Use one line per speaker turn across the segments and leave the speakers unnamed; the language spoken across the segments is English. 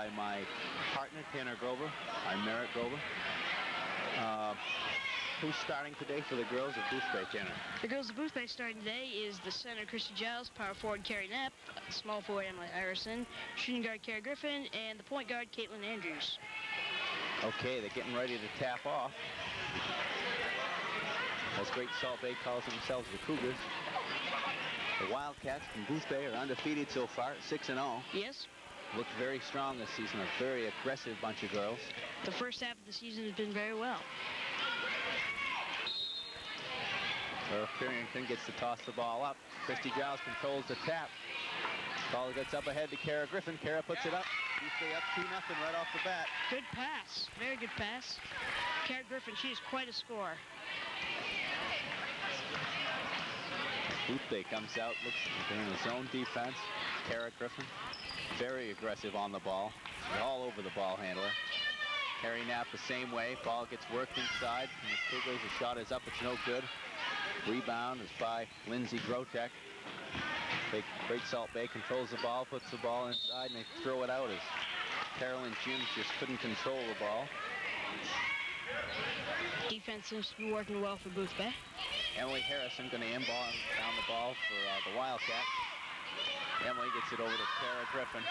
by my partner, Tanner Grover. I'm Merritt Grover. Who's starting today for the girls of Boothbay, Tanner?
The girls of Boothbay starting today is the center, Christy Giles, power forward, Carrie Knapp, small forward, Emily Iverson, shooting guard, Kara Griffin, and the point guard, Caitlin Andrews.
Okay, they're getting ready to tap off. As Great Salt Bay calls themselves the Cougars. The Wildcats from Boothbay are undefeated so far at 6-0.
Yes.
Looked very strong this season, a very aggressive bunch of girls.
The first half of the season has been very well.
Earl Farrington gets to toss the ball up. Christy Giles controls the tap. Ball gets up ahead to Kara Griffin. Kara puts it up. Boothbay up 2-0 right off the bat.
Good pass. Very good pass. Kara Griffin, she is quite a scorer.
Boothbay comes out, looks in his own defense. Kara Griffin, very aggressive on the ball. All over the ball handler. Carrie Knapp the same way. Ball gets worked inside from the Cougars. The shot is up, it's no good. Rebound is by Lindsay Grotek. Great Salt Bay controls the ball, puts the ball inside, and they throw it out as Carolyn Jims just couldn't control the ball.
Defense seems to be working well for Boothbay.
Emily Harrison going to inbound down the ball for the Wildcats. Emily gets it over to Kara Griffin.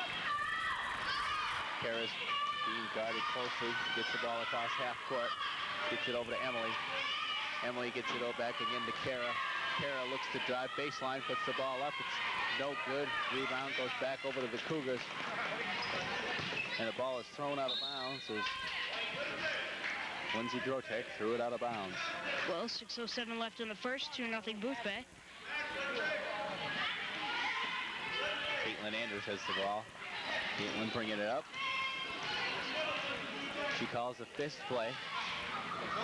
Kara's being guarded closely, gets the ball across half court, gets it over to Emily. Emily gets it back again to Kara. Kara looks to drive baseline, puts the ball up. It's no good. Rebound goes back over to the Cougars. And the ball is thrown out of bounds as Lindsay Grotek threw it out of bounds.
Well, 6:07 left in the first, 2-0 Boothbay.
Caitlin Andrews has the ball. Caitlin bringing it up. She calls a fist play.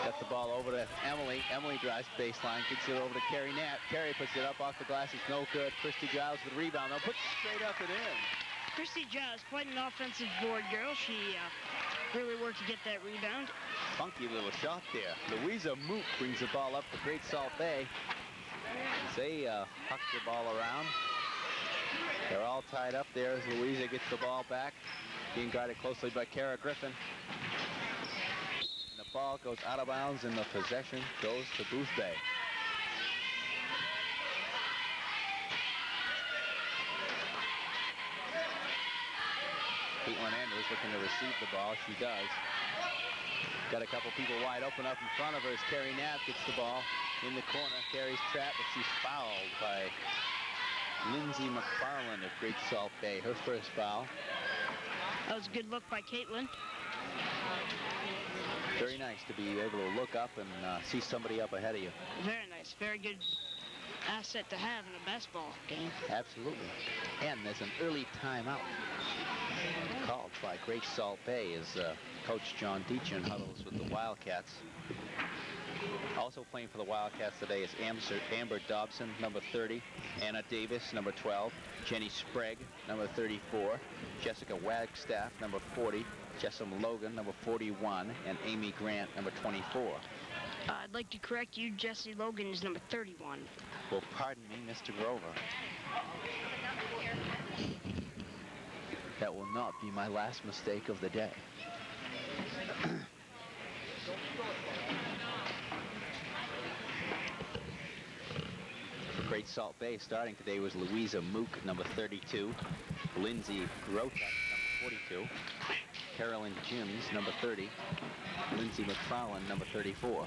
Got the ball over to Emily. Emily drives baseline, gets it over to Carrie Knapp. Carrie puts it up off the glass. It's no good. Christy Giles with the rebound. They'll put it straight up and in.
Christy Giles, quite an offensive board girl. She really worked to get that rebound.
Funky little shot there. Louisa Mook brings the ball up for Great Salt Bay. As they huck the ball around. They're all tied up there as Louisa gets the ball back. Being guarded closely by Kara Griffin. And the ball goes out of bounds and the possession goes to Boothbay. Caitlin Andrews looking to receive the ball. She does. Got a couple people wide open up in front of her as Carrie Knapp gets the ball in the corner. Carrie's trapped, but she's fouled by Lindsay McFarland of Great Salt Bay. Her first foul.
That was a good look by Caitlin.
Very nice to be able to look up and see somebody up ahead of you.
Very nice. Very good asset to have in a basketball game.
Absolutely. And there's an early timeout called by Great Salt Bay as Coach John Deachin huddles with the Wildcats. Also playing for the Wildcats today is Amber Dobson, number 30, Anna Davis, number 12, Jenny Sprague, number 34, Jessica Wagstaff, number 40, Jessam Logan, number 41, and Amy Grant, number 24.
I'd like to correct you. Jessie Logan is number 31.
Well, pardon me, Mr. Grover. That will not be my last mistake of the day. For Great Salt Bay, starting today was Louisa Mook, number 32, Lindsay Grotek, number 42, Carolyn Jims, number 30, Lindsay McFarland, number 34.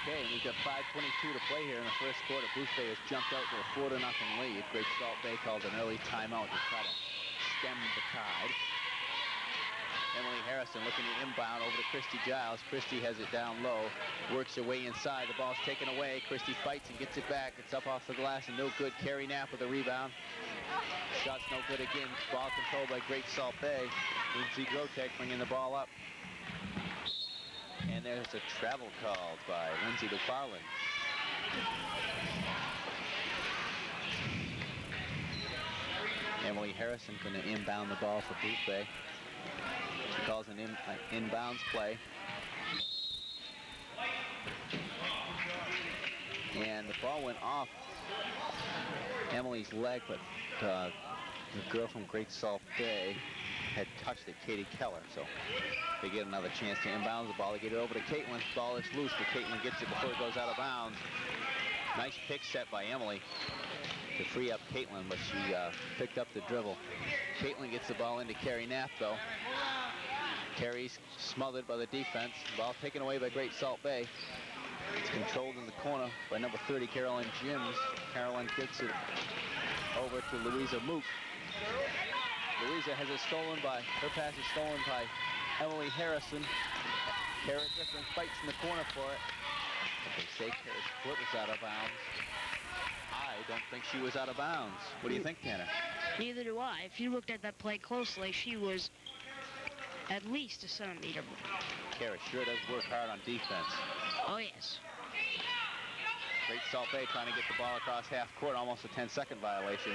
Okay, and we've got 5:22 to play here in the first quarter. Boothbay has jumped out to a 4-0 lead. Great Salt Bay called an early timeout to try to stem the tide. Emily Harrison looking to inbound over to Christy Giles. Christy has it down low, works her way inside. The ball's taken away. Christy fights and gets it back. It's up off the glass and no good. Carrie Knapp with the rebound. Shot's no good again. Ball controlled by Great Salt Bay. Lindsay Grotek bringing the ball up. And there's a travel called by Lindsay McFarland. Emily Harrison going to inbound the ball for Boothbay. She calls an inbounds play. And the ball went off Emily's leg, but the girl from Great Salt Bay had touched it, Katie Keller. So they get another chance to inbound the ball. They get it over to Caitlin. Ball is loose, but Caitlin gets it before it goes out of bounds. Nice pick set by Emily to free up Caitlin, but she picked up the dribble. Caitlin gets the ball into Carrie Knapp, though. Carrie's smothered by the defense. Ball taken away by Great Salt Bay. It's controlled in the corner by number 30, Carolyn Jims. Carolyn gets it over to Louisa Mook. Louisa has it stolen by, her pass is stolen by Emily Harrison. Kara Griffin fights in the corner for it. They say Kara's foot is out of bounds. I don't think she was out of bounds. What do you think, Tanner?
Neither do I. If you looked at that play closely, she was at least a centimeter.
Kara sure does work hard on defense.
Oh, yes.
Great Salt Bay trying to get the ball across half court, almost a 10-second violation,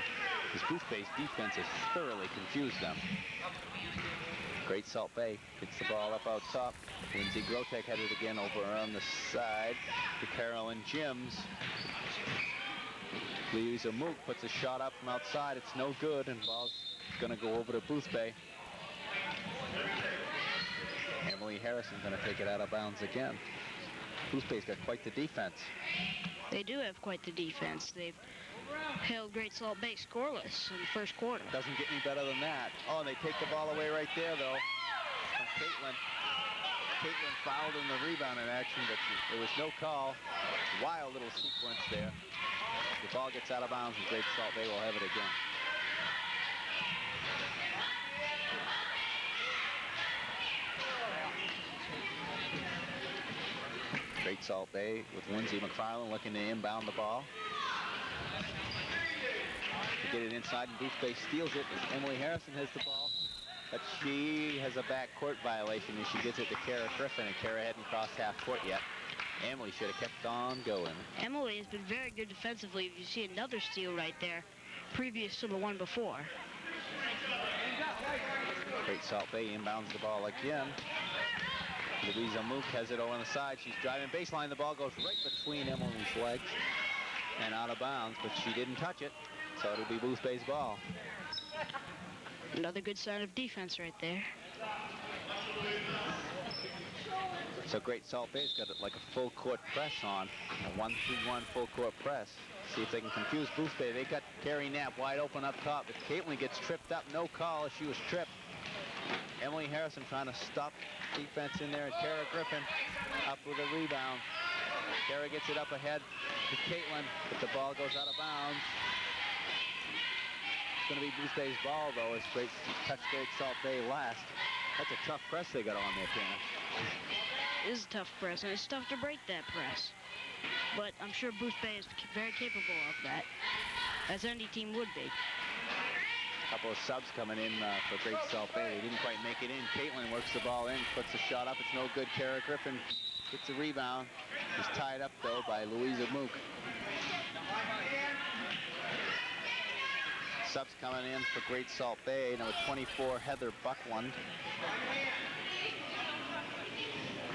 because Boothbay's defense has thoroughly confused them. Great Salt Bay gets the ball up out top. Lindsay Grotek had it again over on the side to Carolyn Jims. Louisa Mook puts a shot up from outside. It's no good, and ball's going to go over to Boothbay. Emily Harrison going to take it out of bounds again. Boothbay's got quite the defense.
They do have quite the defense. They've held Great Salt Bay scoreless in the first quarter.
Doesn't get any better than that. Oh, and they take the ball away right there, though, from Caitlin. Caitlin fouled in the rebound in action, but there was no call. Wild little sequence there. The ball gets out of bounds, and Great Salt Bay will have it again. Great Salt Bay with Lindsay McFarland looking to inbound the ball. To get it inside, and Boothbay steals it as Emily Harrison has the ball. But she has a backcourt violation as she gets it to Kara Griffin, and Kara hadn't crossed half court yet. Emily should have kept on going.
Emily has been very good defensively. You see another steal right there, previous to the one before.
Great Salt Bay inbounds the ball again. Louisa Mook has it over on the side. She's driving baseline. The ball goes right between Emily's legs and out of bounds, but she didn't touch it, so it'll be Boothbay's ball.
Another good sign of defense right there.
So Great Salt Bay's got it like a full court press on, a 1-2-1 full court press. See if they can confuse Boothbay. They got Carrie Knapp wide open up top. If Caitlin gets tripped up, no call as she was tripped. Emily Harrison trying to stop defense in there, and Kara Griffin up with a rebound. Kara gets it up ahead to Caitlin, but the ball goes out of bounds. It's going to be Boothbay's ball, though, as Great Salt Bay last. That's a tough press they got on there, Tanner.
It is a tough press, and it's tough to break that press. But I'm sure Boothbay is very capable of that, as any team would be.
Couple of subs coming in for Great Salt Bay. They didn't quite make it in. Caitlin works the ball in, puts the shot up. It's no good. Kara Griffin gets a rebound. It's tied up, though, by Louisa Mook. Subs coming in for Great Salt Bay. Number 24, Heather Buckland,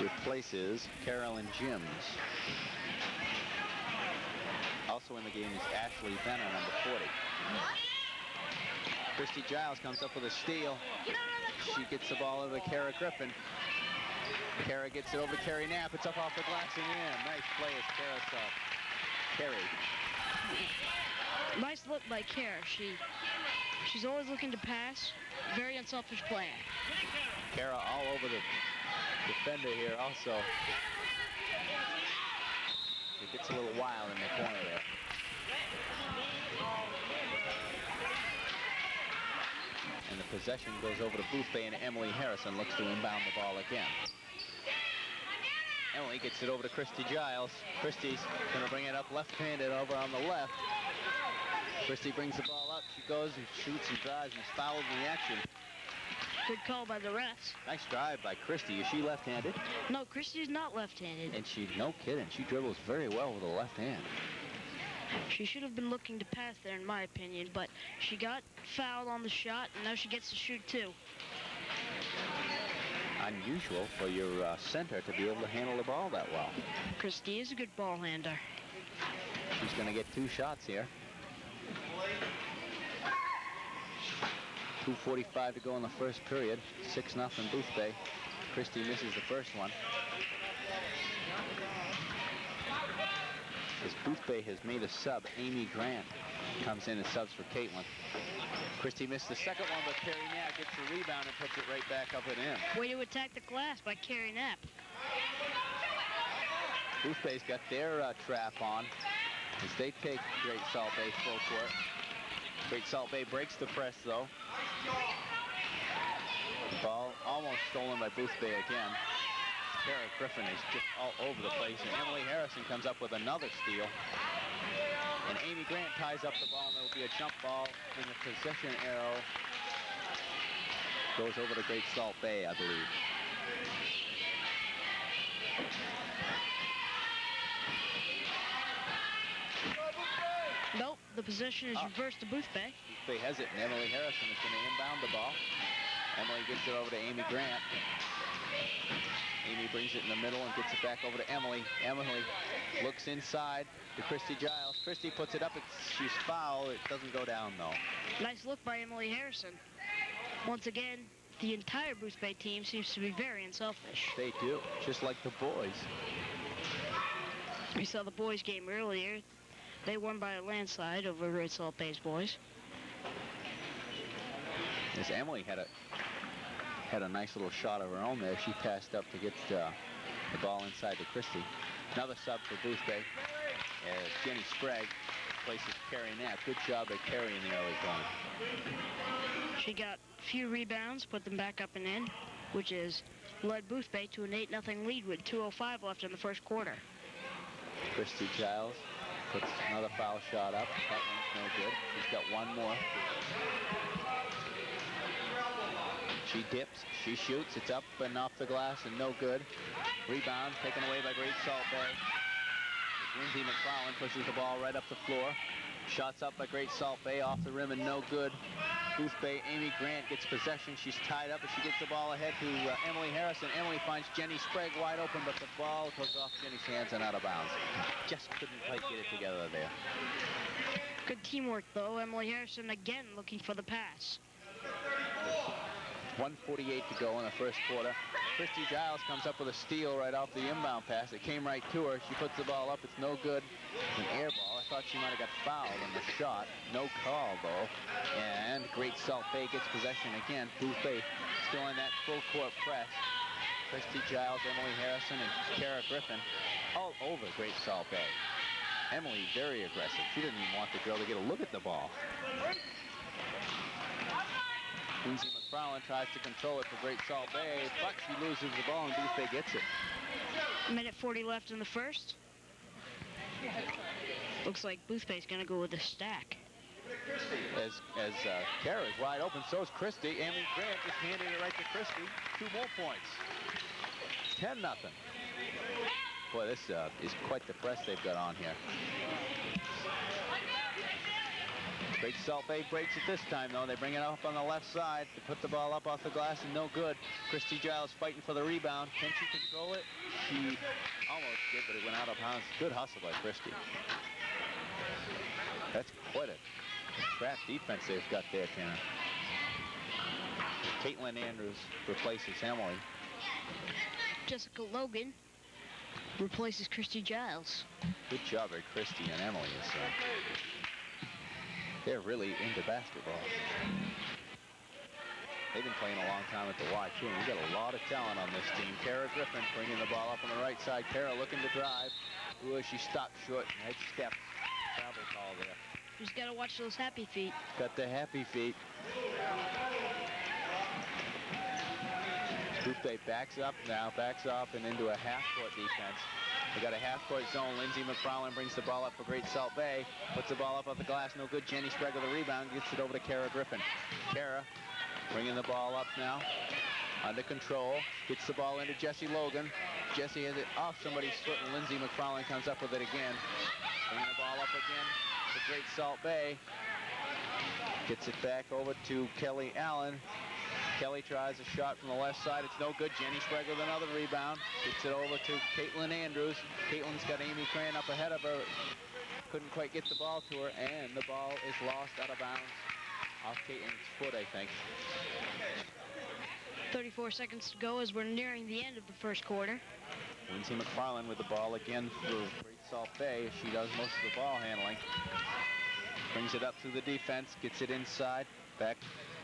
replaces Carolyn Jims. Also in the game is Ashley Benner, number 40. Christy Giles comes up with a steal. She gets the ball over to Kara Griffin. Kara gets it over to Carrie Knapp. It's up off the glass and in. Nice play as Kara saw. Carrie.
Nice look by Kara. She's always looking to pass. Very unselfish player.
Kara all over the defender here also. It gets a little wild in the corner there. And the possession goes over to Boothbay, and Emily Harrison looks to inbound the ball again. Emily gets it over to Christy Giles. Christy's going to bring it up left-handed over on the left. Christy brings the ball up. She goes and shoots and drives and is fouled in the action.
Good call by the refs.
Nice drive by Christy. Is she left-handed?
No, Christy's not left-handed.
And no kidding, she dribbles very well with the left hand.
She should have been looking to pass there, in my opinion, but she got fouled on the shot, and now she gets to shoot too.
Unusual for your center to be able to handle the ball that well.
Christy is a good ball handler.
She's going to get 2 shots here. 2:45 to go in the first period. 6-0 Boothbay. Christie misses the first one. As Boothbay has made a sub, Amy Grant comes in and subs for Caitlin. Christie missed the second one, but Carrie Knapp gets the rebound and puts it right back up and in.
Way to attack the glass by Carrie Knapp.
Boothbay's got their trap on as they take Great Salt Bay full court. Great Salt Bay breaks the press, though. The ball almost stolen by Boothbay again. Kara Griffin is just all over the place, and Emily Harrison comes up with another steal. And Amy Grant ties up the ball, and there will be a jump ball, and the possession arrow goes over to Great Salt Bay, I believe.
Nope, the possession is reversed to Boothbay.
Boothbay has it, and Emily Harrison is going to inbound the ball. Emily gets it over to Amy Grant. Amy brings it in the middle and gets it back over to Emily. Emily looks inside to Christy Giles. Christy puts it up. She's fouled. It doesn't go down, though.
Nice look by Emily Harrison. Once again, the entire Boothbay team seems to be very unselfish.
They do, just like the boys.
We saw the boys' game earlier. They won by a landslide over Great Salt Bay's boys.
As Emily had a nice little shot of her own there. She passed up to get the ball inside to Christie. Another sub for Boothbay. Jenny Sprague places Carrie Knapp. Good job at Carrie in the early going.
She got a few rebounds, put them back up and in, which has led Boothbay to an 8-0 lead with 2:05 left in the first quarter.
Christy Giles puts another foul shot up. That one's no good. She's got one more. She dips, she shoots, it's up and off the glass and no good. Rebound taken away by Great Salt Bay. Lindsay McFarland pushes the ball right up the floor. Shots up by Great Salt Bay off the rim and no good. Boothbay, Amy Grant gets possession. She's tied up, and she gets the ball ahead to Emily Harrison. Emily finds Jenny Sprague wide open, but the ball goes off Jenny's hands and out of bounds. Just couldn't quite get it together there.
Good teamwork, though. Emily Harrison again looking for the pass.
1:48 to go in the first quarter. Christy Giles comes up with a steal right off the inbound pass. It came right to her. She puts the ball up. It's no good. It's an air ball. I thought she might have got fouled on the shot. No call, though. And Great Salt Bay gets possession again. Boothbay still in that full court press. Christy Giles, Emily Harrison, and Kara Griffin all over Great Salt Bay. Emily very aggressive. She didn't even want the girl to get a look at the ball. Lindsay McFarland tries to control it for Great Salt Bay, but she loses the ball and Boothbay gets it.
Minute 40 left in the first. Looks like Boothbay's going to go with a stack.
As Kara's wide open, so is Christie. Amy Grant just handed it right to Christie. 2 more points. 10-0. Boy, this is quite the press they've got on here. Great Salt Bay breaks it this time, though. They bring it up on the left side to put the ball up off the glass and no good. Christy Giles fighting for the rebound. Can she control it? She almost did, but it went out of bounds. Good hustle by Christy. That's quite a trap defense they've got there, Tanner. Caitlin Andrews replaces Emily.
Jessica Logan replaces Christy Giles.
Good job by Christy and Emily. They're really into basketball. They've been playing a long time at the Y, too, and we've got a lot of talent on this team. Kara Griffin bringing the ball up on the right side. Kara looking to drive. Ooh, she stopped short. Head step. Travel call there.
She's got to watch those happy feet.
Got the happy feet. Boothbay backs up now, backs off and into a half-court defense. They got a half-court zone. Lindsay McFarland brings the ball up for Great Salt Bay. Puts the ball up off the glass. No good. Jenny Sprague with a rebound. Gets it over to Kara Griffin. Kara bringing the ball up now. Under control. Gets the ball into Jessie Logan. Jessie has it off somebody's foot, and Lindsay McFarland comes up with it again. Bringing the ball up again to Great Salt Bay. Gets it back over to Kelly Allen. Kelly tries a shot from the left side. It's no good. Jenny Sprague with another rebound. Gets it over to Caitlin Andrews. Caitlin's got Amy Grant up ahead of her. couldn't quite get the ball to her, and the ball is lost out of bounds off Caitlin's foot, I think.
34 seconds to go as we're nearing the end of the first quarter.
Lindsay McFarland with the ball again for Great Salt Bay. She does most of the ball handling. Brings it up through the defense, gets it inside, back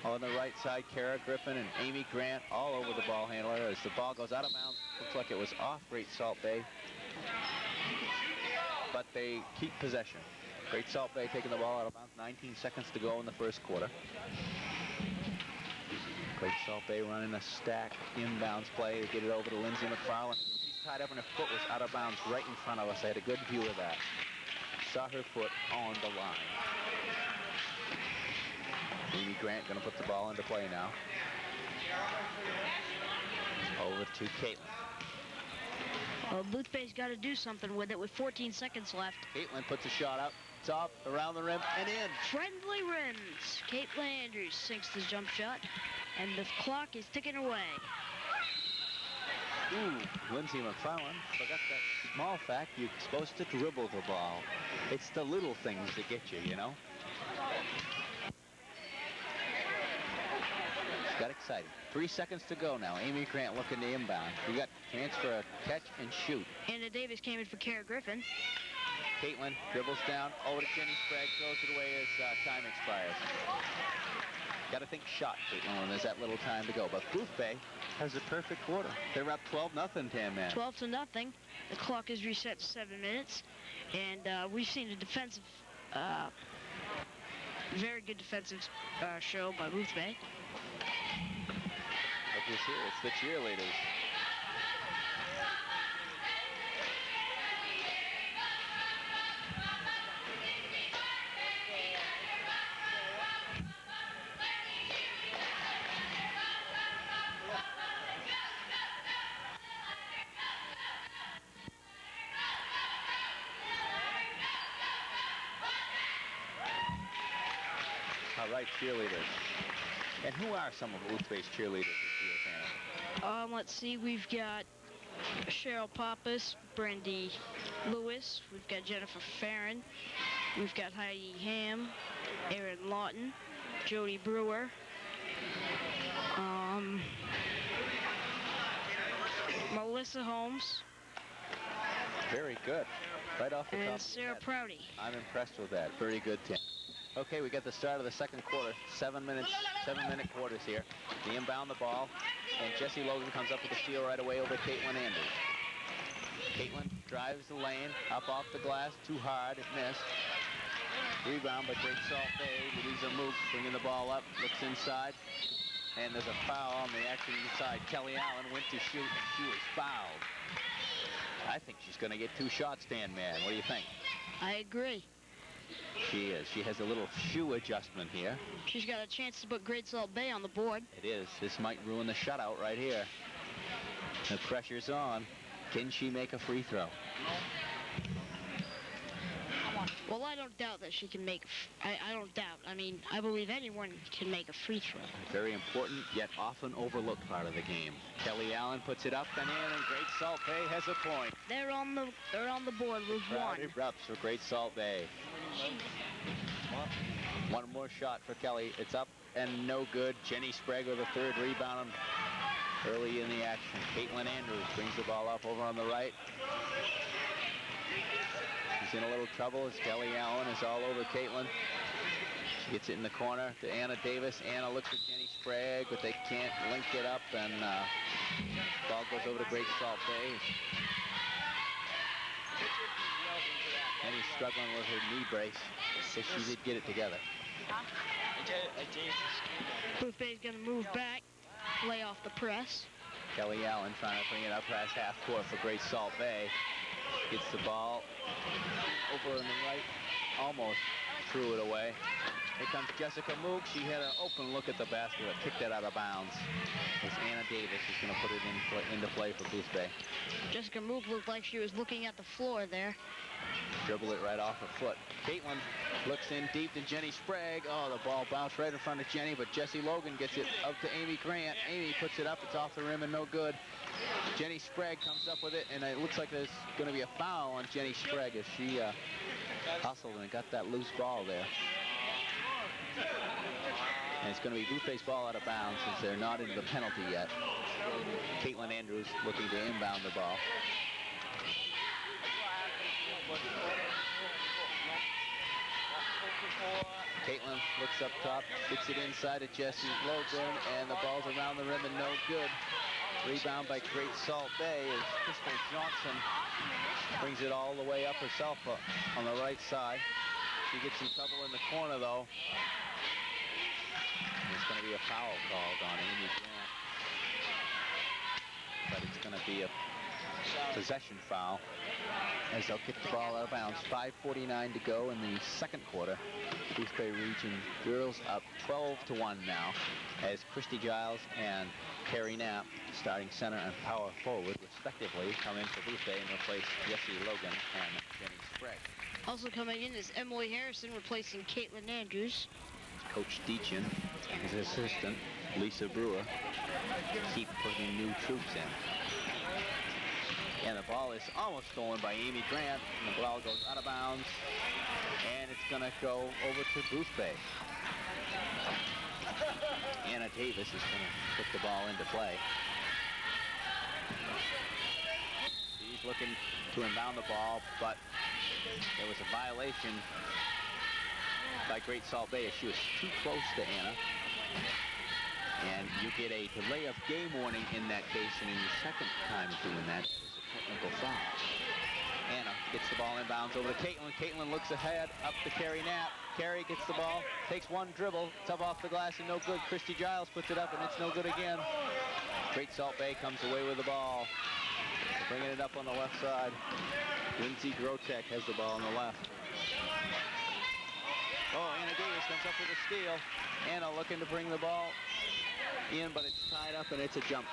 on the right side. Kara Griffin and Amy Grant all over the ball handler as the ball goes out of bounds. Looks like it was off Great Salt Bay, but they keep possession. Great Salt Bay taking the ball out of bounds. 19 seconds to go in the first quarter. Great Salt Bay running a stack inbounds play to get it over to Lindsay McFarland. She's tied up and her foot was out of bounds right in front of us. I had a good view of that. Saw her foot on the line. Amy Grant going to put the ball into play now. Over to Caitlin.
Well, Boothbay's got to do something with it with 14 seconds left.
Caitlin puts a shot up, top, around the rim, and in.
Friendly rims. Caitlin Andrews sinks the jump shot, and the clock is ticking away.
Ooh, Lindsay McFarland forgot that small fact. You're supposed to dribble the ball. It's the little things that get you, you know? Got excited. 3 seconds to go now. Amy Grant looking to inbound. We got a chance for a catch and shoot.
Anna Davis came in for Kara Griffin.
Caitlin dribbles down over to Jenny Sprague, throws it away as time expires. Got to think shot, Caitlin, when there's that little time to go. But Boothbay has a perfect quarter. They're up 12-0, Tan-Man.
12-0. The clock is reset to 7 minutes, and we've seen a defensive, very good defensive show by Boothbay.
Look who's here. It's the cheerleaders. All right, cheerleaders. And who are some of Boothbay's cheerleaders this year, Hannah?
Let's see. We've got Cheryl Pappas, Brandy Lewis. We've got Jennifer Farron. We've got Heidi Ham, Erin Lawton, Jody Brewer. Melissa Holmes.
Very good. Right off the top.
And Sarah Prouty.
I'm impressed with that. Very good, Tim. Okay, we get the start of the second quarter. 7-minute quarters here. The inbound the ball, and Jessie Logan comes up with a steal right away over Caitlin Andrews. Caitlin drives the lane, up off the glass, too hard, it missed. Rebound by Great Salt Bay. Louisa Mook bringing the ball up, looks inside, and there's a foul on the action inside. Kelly Allen went to shoot, and she was fouled. I think she's going to get 2 shots, Dan Man. What do you think?
I agree.
She is. She has a little shoe adjustment here.
She's got a chance to put Great Salt Bay on the board.
It is. This might ruin the shutout right here. The pressure's on. Can she make a free throw?
Well, I don't doubt that she can make. I don't doubt. I mean, I believe anyone can make a free throw.
Very important, yet often overlooked part of the game. Kelly Allen puts it up and in, and Great Salt Bay has a point.
They're on the board with one.
Erupts for Great Salt Bay. One more shot for Kelly. It's up and no good. Jenny Sprague with a 3rd rebound early in the action. Caitlin Andrews brings the ball up over on the right. She's in a little trouble as Kelly Allen is all over Caitlin. She gets it in the corner to Anna Davis. Anna looks at Jenny Sprague, but they can't link it up, and ball goes over to Great Salt Bay. Jenny's struggling with her knee brace, so she did get it together.
Boothbay's going to move back, lay off the press.
Kelly Allen trying to bring it up past half court for Great Salt Bay. Gets the ball over on the right, almost threw it away. Here comes Jessica Mook. She had an open look at the basket, but kicked it out of bounds. As Anna Davis is going to put it into play for Boothbay.
Jessica Mook looked like she was looking at the floor there.
Dribble it right off her foot. Caitlin looks in deep to Jenny Sprague. Oh, the ball bounced right in front of Jenny, but Jessie Logan gets it up to Amy Grant. Amy puts it up. It's off the rim and no good. Jenny Sprague comes up with it, and it looks like there's going to be a foul on Jenny Sprague as she hustled and got that loose ball there. And it's going to be Boothbay's ball out of bounds since they're not into the penalty yet. Caitlin Andrews looking to inbound the ball. Caitlin looks up top, kicks it inside to Jessie Logan, and the ball's around the rim and no good. Rebound by Great Salt Bay as Crystal Johnson brings it all the way up herself on the right side. She gets in trouble in the corner, though. There's going to be a foul called on Amy Grant. But it's going to be a possession foul as they'll kick the ball out of bounds. 5:49 to go in the second quarter. Boothbay Region girls up 12-1 now as Christy Giles and Carrie Knapp, starting center and power forward, respectively, come in for Boothbay and replace Jessie Logan and Jenny Sprague.
Also coming in is Emily Harrison replacing Caitlin Andrews.
Coach Deachin, his assistant, Lisa Brewer, keep putting new troops in. And the ball is almost stolen by Amy Grant, and the ball goes out of bounds, and it's going to go over to Boothbay. Anna Davis is going to put the ball into play. She's looking to inbound the ball, but there was a violation by Great Salt Bay as she was too close to Anna. And you get a delay of game warning in that case, and in the second time doing that, it was a technical foul. Anna gets the ball inbounds over to Caitlin. Caitlin looks ahead, up to Carrie Knapp. Carrie gets the ball, takes one dribble, it's up off the glass and no good. Christy Giles puts it up and it's no good again. Great Salt Bay comes away with the ball. Bringing it up on the left side. Lindsay Grotek has the ball on the left. Oh, Anna Davis comes up with a steal. Anna looking to bring the ball in, but it's tied up and it's a jump.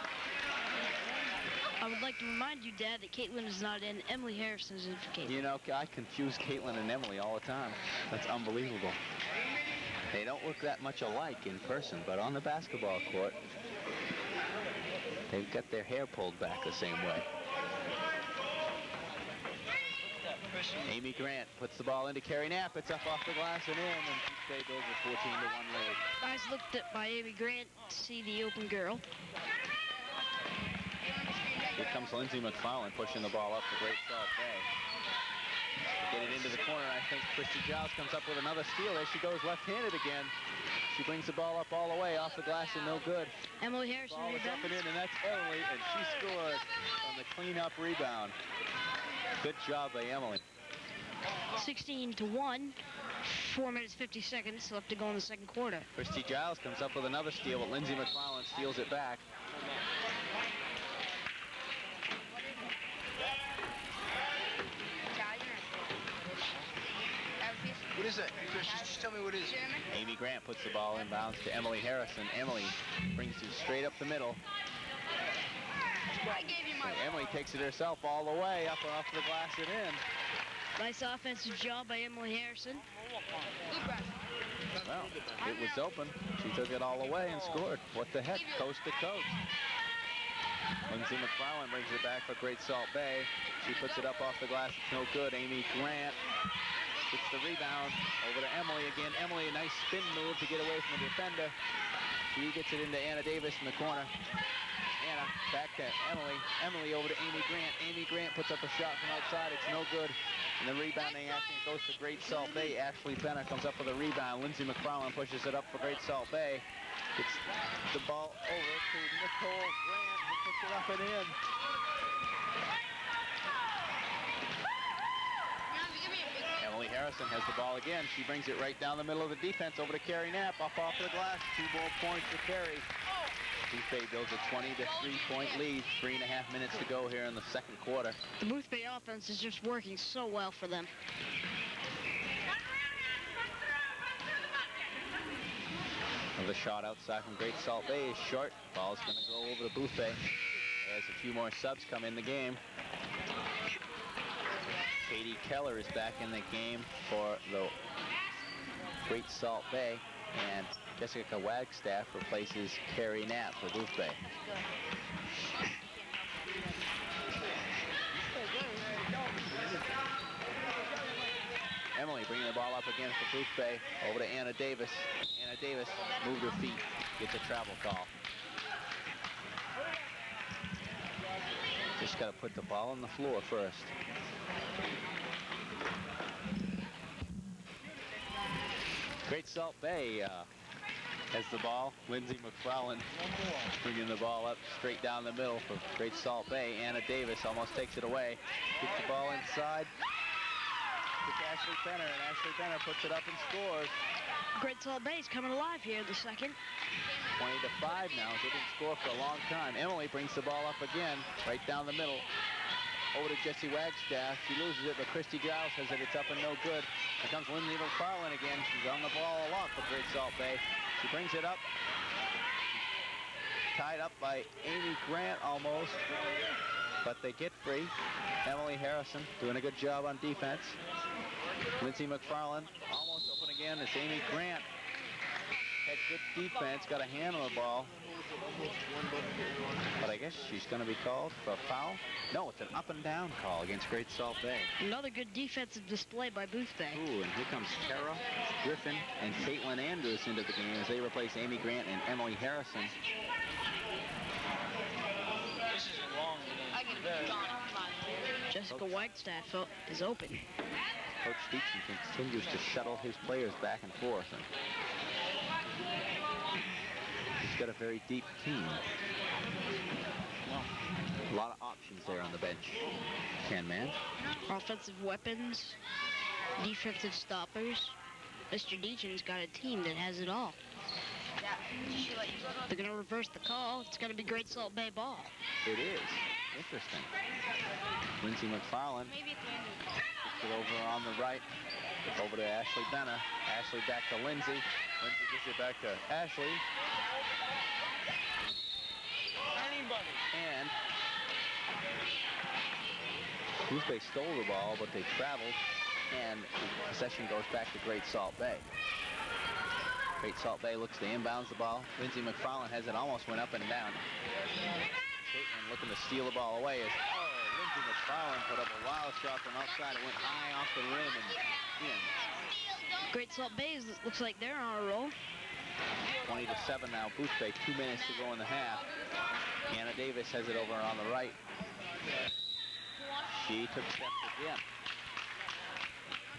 I would like to remind you, Dad, that Caitlin is not in. Emily Harrison's in for Caitlin.
You know, I confuse Caitlin and Emily all the time. That's unbelievable. They don't look that much alike in person, but on the basketball court, they've got their hair pulled back the same way. Amy Grant puts the ball into Carrie Knapp. It's up off the glass and in, and Boothbay builds a 14-1 lead.
Nice looked at by Amy Grant to see the open girl.
Here comes Lindsay McFarland pushing the ball up for Great Salt Bay. Get it into the corner. I think Christy Giles comes up with another steal. There she goes left-handed again. She brings the ball up all the way off the glass and no good.
Emily Harrison
Ball is up and in, and that's Emily, and she scores on the cleanup rebound. Good job by Emily.
16-1. 4 minutes 50 seconds left to go in the second quarter.
Christy Giles comes up with another steal, but Lindsay McFarland steals it back.
What is that, Chris? Just tell me what it is.
Amy Grant puts the ball inbounds to Emily Harrison. Emily brings it straight up the middle. Emily takes it herself all the way up off the glass and in.
Nice offensive job by Emily Harrison.
Well, it was open. She took it all the way and scored. What the heck? Coast to coast. Lindsay McFarland brings it back for Great Salt Bay. She puts it up off the glass. It's no good. Amy Grant gets the rebound over to Emily again. Emily, a nice spin move to get away from the defender. She gets it into Anna Davis in the corner. Anna back to Emily. Emily over to Amy Grant. Amy Grant puts up a shot from outside. It's no good. And the rebounding action goes to Great Salt Bay. Ashley Benner comes up with a rebound. Lindsay McFarland pushes it up for Great Salt Bay. Gets the ball over to Nicole Grant, who puts it up and in. Emily Harrison has the ball again. She brings it right down the middle of the defense over to Carrie Knapp. Up off the glass. 2 more points for Carrie. Boothbay builds a 20-3-point lead. 3.5 minutes to go here in the second quarter.
The Boothbay offense is just working so well for them.
The shot outside from Great Salt Bay is short. Ball's going to go over to Boothbay as a few more subs come in the game. Katie Keller is back in the game for the Great Salt Bay, and Jessica Wagstaff replaces Carrie Knapp for Boothbay. Emily bringing the ball up again for Boothbay. Over to Anna Davis. Anna Davis moved her feet. Gets a travel call. Just got to put the ball on the floor first. Great Salt Bay has the ball. Lindsay McFarland bringing the ball up straight down the middle for Great Salt Bay. Anna Davis almost takes it away. Gets the ball inside. It's Ashley Benner, and Ashley Benner puts it up and scores.
Great Salt Bay's coming alive here in the second.
20-5 now. They didn't score for a long time. Emily brings the ball up again, right down the middle. Over to Jessie Wagstaff. She loses it, but Christy Giles says that it's up and no good. Here comes Lindsay McFarland again. She's on the ball a lot for Great Salt Bay. She brings it up. Tied up by Amy Grant almost, but they get free. Emily Harrison doing a good job on defense. Lindsay McFarland almost open again. It's Amy Grant. Had good defense, got a hand on the ball. But I guess she's going to be called for a foul. No, it's an up and down call against Great Salt Bay.
Another good defensive display by Boothbay.
Ooh, and here comes Tara Griffin and Caitlin Andrews into the game as they replace Amy Grant and Emily Harrison.
This is a long
Jessica Wagstaff is open.
Coach Dietzen continues to shuttle his players back and forth. And he's got a very deep team. A lot of options there on the bench. Man.
Offensive weapons, defensive stoppers. Mr. Deachen's got a team that has it all. They're going to reverse the call. It's going to be Great Salt Bay ball.
It is. Interesting. Lindsay McFarland puts it over on the right. Over to Ashley Benner. Ashley back to Lindsay. Lindsay gives it back to Ashley. And Boothbay stole the ball, but they traveled, and possession goes back to Great Salt Bay. Great Salt Bay looks to inbounds the ball. Lindsay McFarland has it, almost went up and down. Caitlin looking to steal the ball away as, Lindsay McFarland put up a wild shot from outside. It went high off the rim and in.
Great Salt Bay looks like they're on a roll.
20-7 now. Boothbay, 2 minutes to go in the half. Anna Davis has it over on the right. She took steps again.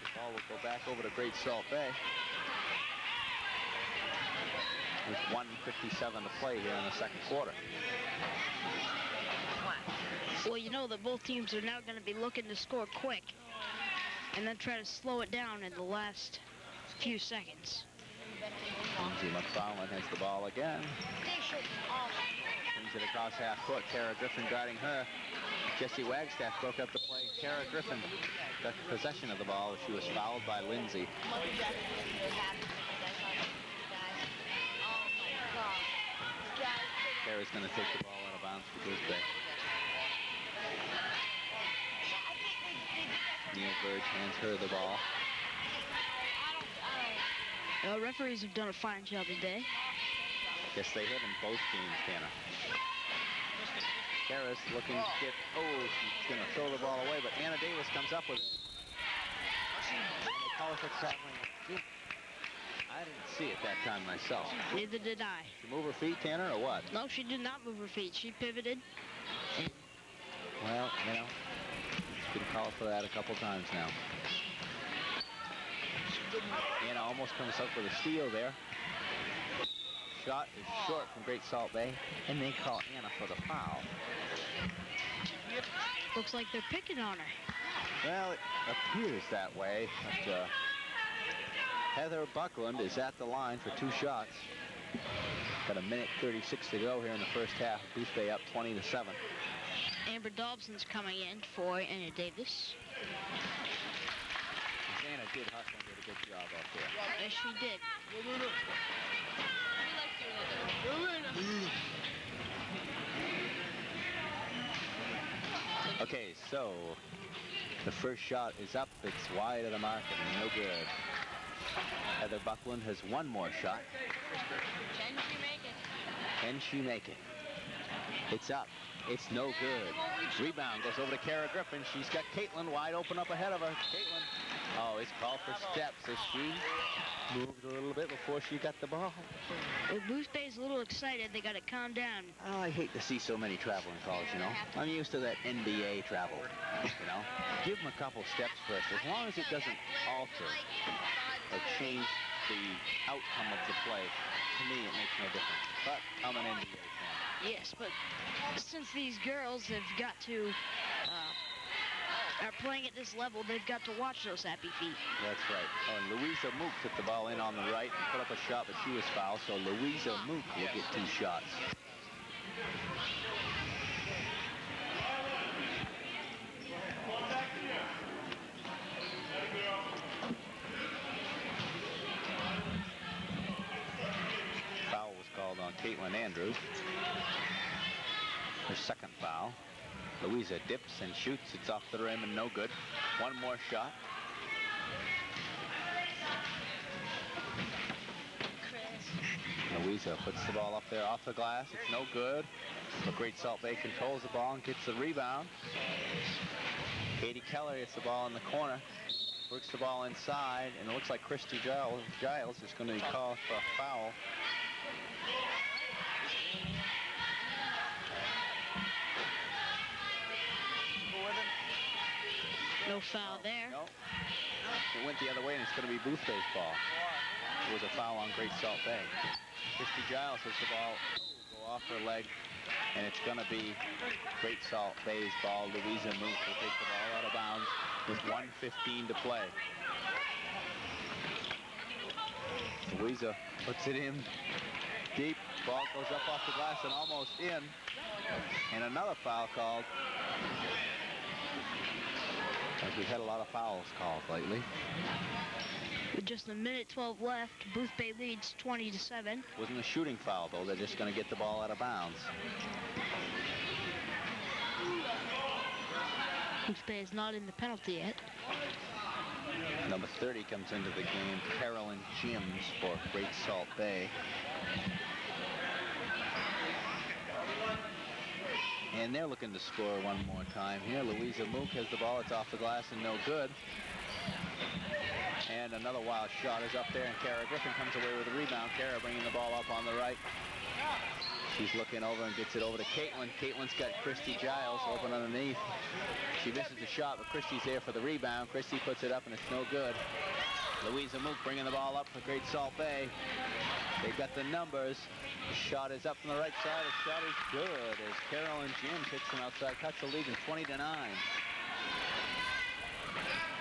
The ball will go back over to Great Salt Bay. With 1:57 to play here in the second quarter.
Well, you know that both teams are now going to be looking to score quick and then try to slow it down in the last few seconds.
Lindsay McFarland has the ball again. Brings it across half court. Tara Griffin guarding her. Jessie Wagstaff broke up the play. Tara Griffin got possession of the ball as she was fouled by Lindsay. Tara's going to take the ball out of bounds for Boothbay. Neil Burge hands her the ball.
Referees have done a fine job today.
Yes, they have in both games, Tanner. Tara's looking to get, she's going to throw the ball away, but Anna Davis comes up with it. And they call it for traveling. I didn't see it that time myself.
Neither did I.
She move her feet, Tanner, or what?
No, she did not move her feet. She pivoted.
Well, you know, been called for that a couple times now. Anna almost comes up with a steal there. Shot is short from Great Salt Bay, and they call Anna for the foul.
Looks like they're picking on her.
Well, it appears that way, but Heather Buckland is at the line for 2 shots. Got a minute 36 to go here in the first half. Boothbay up 20-7.
Amber Dobson's coming in for Anna Davis.
Anna did hustle and did a good job up there.
Yes, she did.
Okay, so the first shot is up. It's wide of the mark and no good. Heather Buckland has one more shot.
Can she make it?
Can she make it? It's up. It's no good. Rebound goes over to Kara Griffin. She's got Caitlin wide open up ahead of her. Caitlin Oh, it's called for steps as she moved a little bit before she got the ball.
Well, Boothbay's a little excited. They got to calm down.
Oh, I hate to see so many traveling calls, you know. I'm used to that NBA travel, you know. Give them a couple steps first. As long as it doesn't alter or change the outcome of the play, to me it makes no difference. But I'm an NBA fan.
Yes, but since these girls have got to are playing at this level, they've got to watch those happy feet.
That's right. Oh, and Louisa Mook took the ball in on the right and put up a shot, but she was fouled, so Louisa Mook will get 2 shots. Foul was called on Caitlin Andrews. Her second foul. Louisa dips and shoots. It's off the rim and no good. One more shot. Louisa puts the ball up there off the glass. It's no good. But Great Salt Bay controls the ball and gets the rebound. Katie Keller gets the ball in the corner. Works the ball inside, and it looks like Christy Giles is going to be called for a foul.
No foul there.
No. It went the other way, and it's going to be Boothbay's ball. It was a foul on Great Salt Bay. Christy Giles has the ball go off her leg, and it's going to be Great Salt Bay's ball. Louisa Mook will take the ball out of bounds with 1:15 to play. Louisa puts it in deep. Ball goes up off the glass and almost in. And another foul called. As we've had a lot of fouls called lately.
With just a minute 12 left, Boothbay leads 20-7.
Wasn't a shooting foul, though. They're just going to get the ball out of bounds.
Boothbay is not in the penalty yet.
Number 30 comes into the game, Carolyn Jims for Great Salt Bay. And they're looking to score one more time here. Louisa Mook has the ball. It's off the glass and no good. And another wild shot is up there, and Kara Griffin comes away with a rebound. Kara bringing the ball up on the right. She's looking over and gets it over to Caitlin. Caitlin's got Christy Giles open underneath. She misses the shot, but Christy's there for the rebound. Christy puts it up, and it's no good. Louisa Mook bringing the ball up for Great Salt Bay. They've got the numbers. The shot is up from the right side. The shot is good as Carolyn Jims hits an outside cut to lead in 20-9.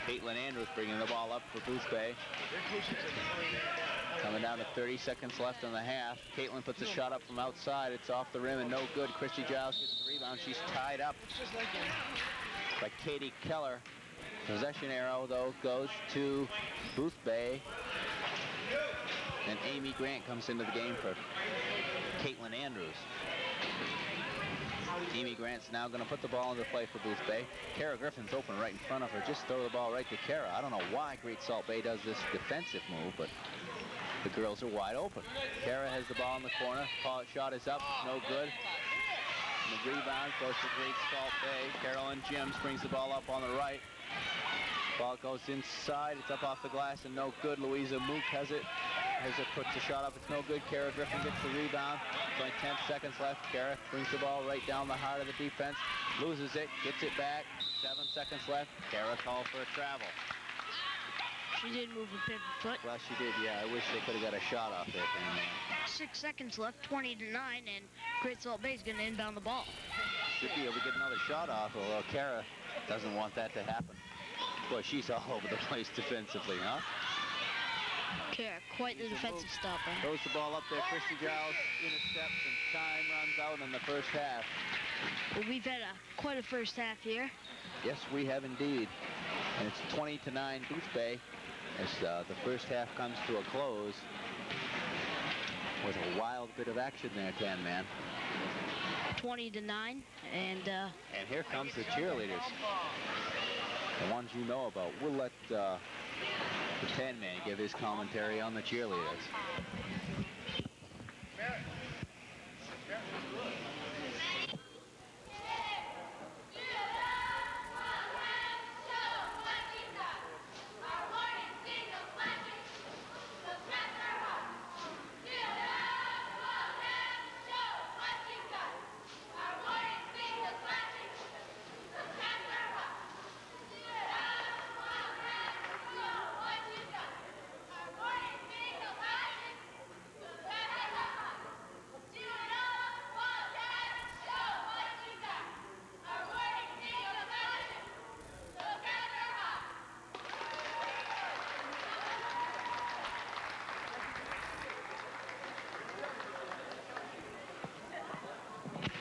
Caitlin Andrews bringing the ball up for Boothbay. Coming down to 30 seconds left in the half. Caitlin puts a shot up from outside. It's off the rim and no good. Christy Giles gets the rebound. She's tied up by Katie Keller. Possession arrow, though, goes to Boothbay. And Amy Grant comes into the game for Caitlin Andrews. Amy Grant's now going to put the ball into play for Boothbay. Kara Griffin's open right in front of her. Just throw the ball right to Kara. I don't know why Great Salt Bay does this defensive move, but the girls are wide open. Kara has the ball in the corner. Shot is up. No good. And the rebound goes to Great Salt Bay. Carolyn Jims brings the ball up on the right. Ball goes inside. It's up off the glass and no good. Louisa Mook has it. Puts the shot up. It's no good. Kara Griffin gets the rebound. Only 10 seconds left. Kara brings the ball right down the heart of the defense. Loses it. Gets it back. 7 seconds left. Kara called for a travel.
She did move a pivot foot.
Well, she did, yeah. I wish they could have got a shot off there.
6 seconds left, 20-9, and Great Salt Bay's going to inbound the ball.
Should be able to get another shot off, although Kara doesn't want that to happen. Boy, she's all over the place defensively, huh?
Kara, quite the defensive stopper.
Throws the ball up there. Christy Giles intercepts, and time runs out in the first half.
Well, we've had quite a first half here.
Yes, we have indeed. And it's 20-9 Boothbay as the first half comes to a close with a wild bit of action there, Tan Man.
20-9, and
here comes the cheerleaders. The ones you know about. We'll let the Tan Man give his commentary on the cheerleaders.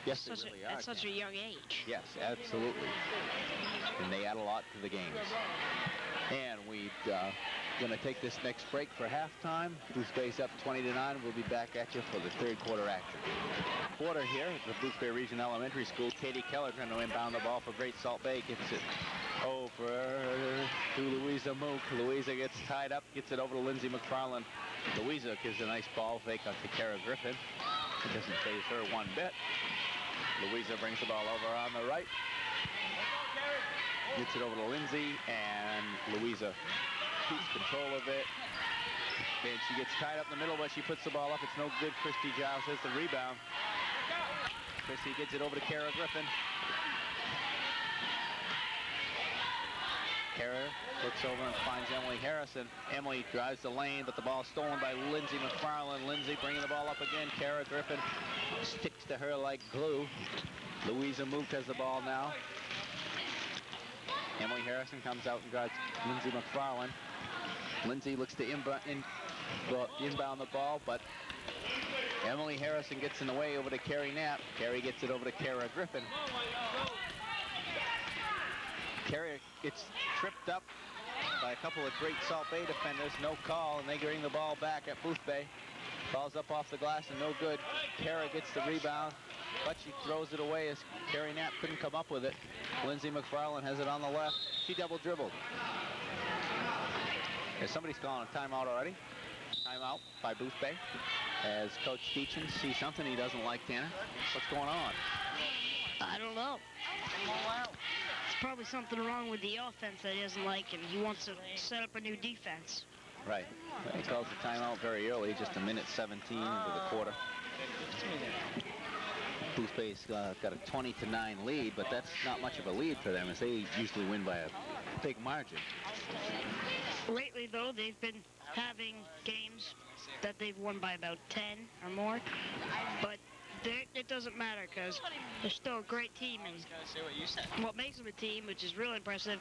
Yes, they really are.
At such a young age.
Yes, absolutely. And they add a lot to the games. And we're going to take this next break for halftime. Boothbay's up 20-9. We'll be back at you for the third quarter action. Quarter here at the Boothbay Region Elementary School. Katie Keller trying to inbound the ball for Great Salt Bay. Gets it over to Louisa Mook. Louisa gets tied up, gets it over to Lindsay McFarland. Louisa gives a nice ball fake out to Kara Griffin. It doesn't phase her one bit. Louisa brings the ball over on the right. Gets it over to Lindsay, and Louisa keeps control of it. And she gets tied up in the middle, but she puts the ball up. It's no good. Christy Giles has the rebound. Christy gets it over to Kara Griffin. Kara looks over and finds Emily Harrison. Emily drives the lane, but the ball is stolen by Lindsay McFarland. Lindsay bringing the ball up again. Kara Griffin sticks to her like glue. Louisa Mook has the ball now. Emily Harrison comes out and guards Lindsay McFarland. Lindsay looks to inbound the ball, but Emily Harrison gets in the way over to Carrie Knapp. Carrie gets it over to Kara Griffin. Carrie gets tripped up by a couple of Great Salt Bay defenders. No call, and they bring the ball back at Boothbay. Ball's up off the glass and no good. Kara gets the rebound, but she throws it away as Carrie Knapp couldn't come up with it. Lindsay McFarland has it on the left. She double dribbled. As somebody's calling a timeout already. Timeout by Boothbay. As Coach Deachin sees something he doesn't like, Tanner. What's going on?
I don't know. It's probably something wrong with the offense that he doesn't like, and he wants to set up a new defense.
Right. He calls the timeout very early, just a minute 17 into the quarter. Boothbay's got a 20-9 lead, but that's not much of a lead for them, as they usually win by a big margin.
Lately, though, they've been having games that they've won by about 10 or more, but it doesn't matter because they're still a great team, and what makes them a team, which is really impressive,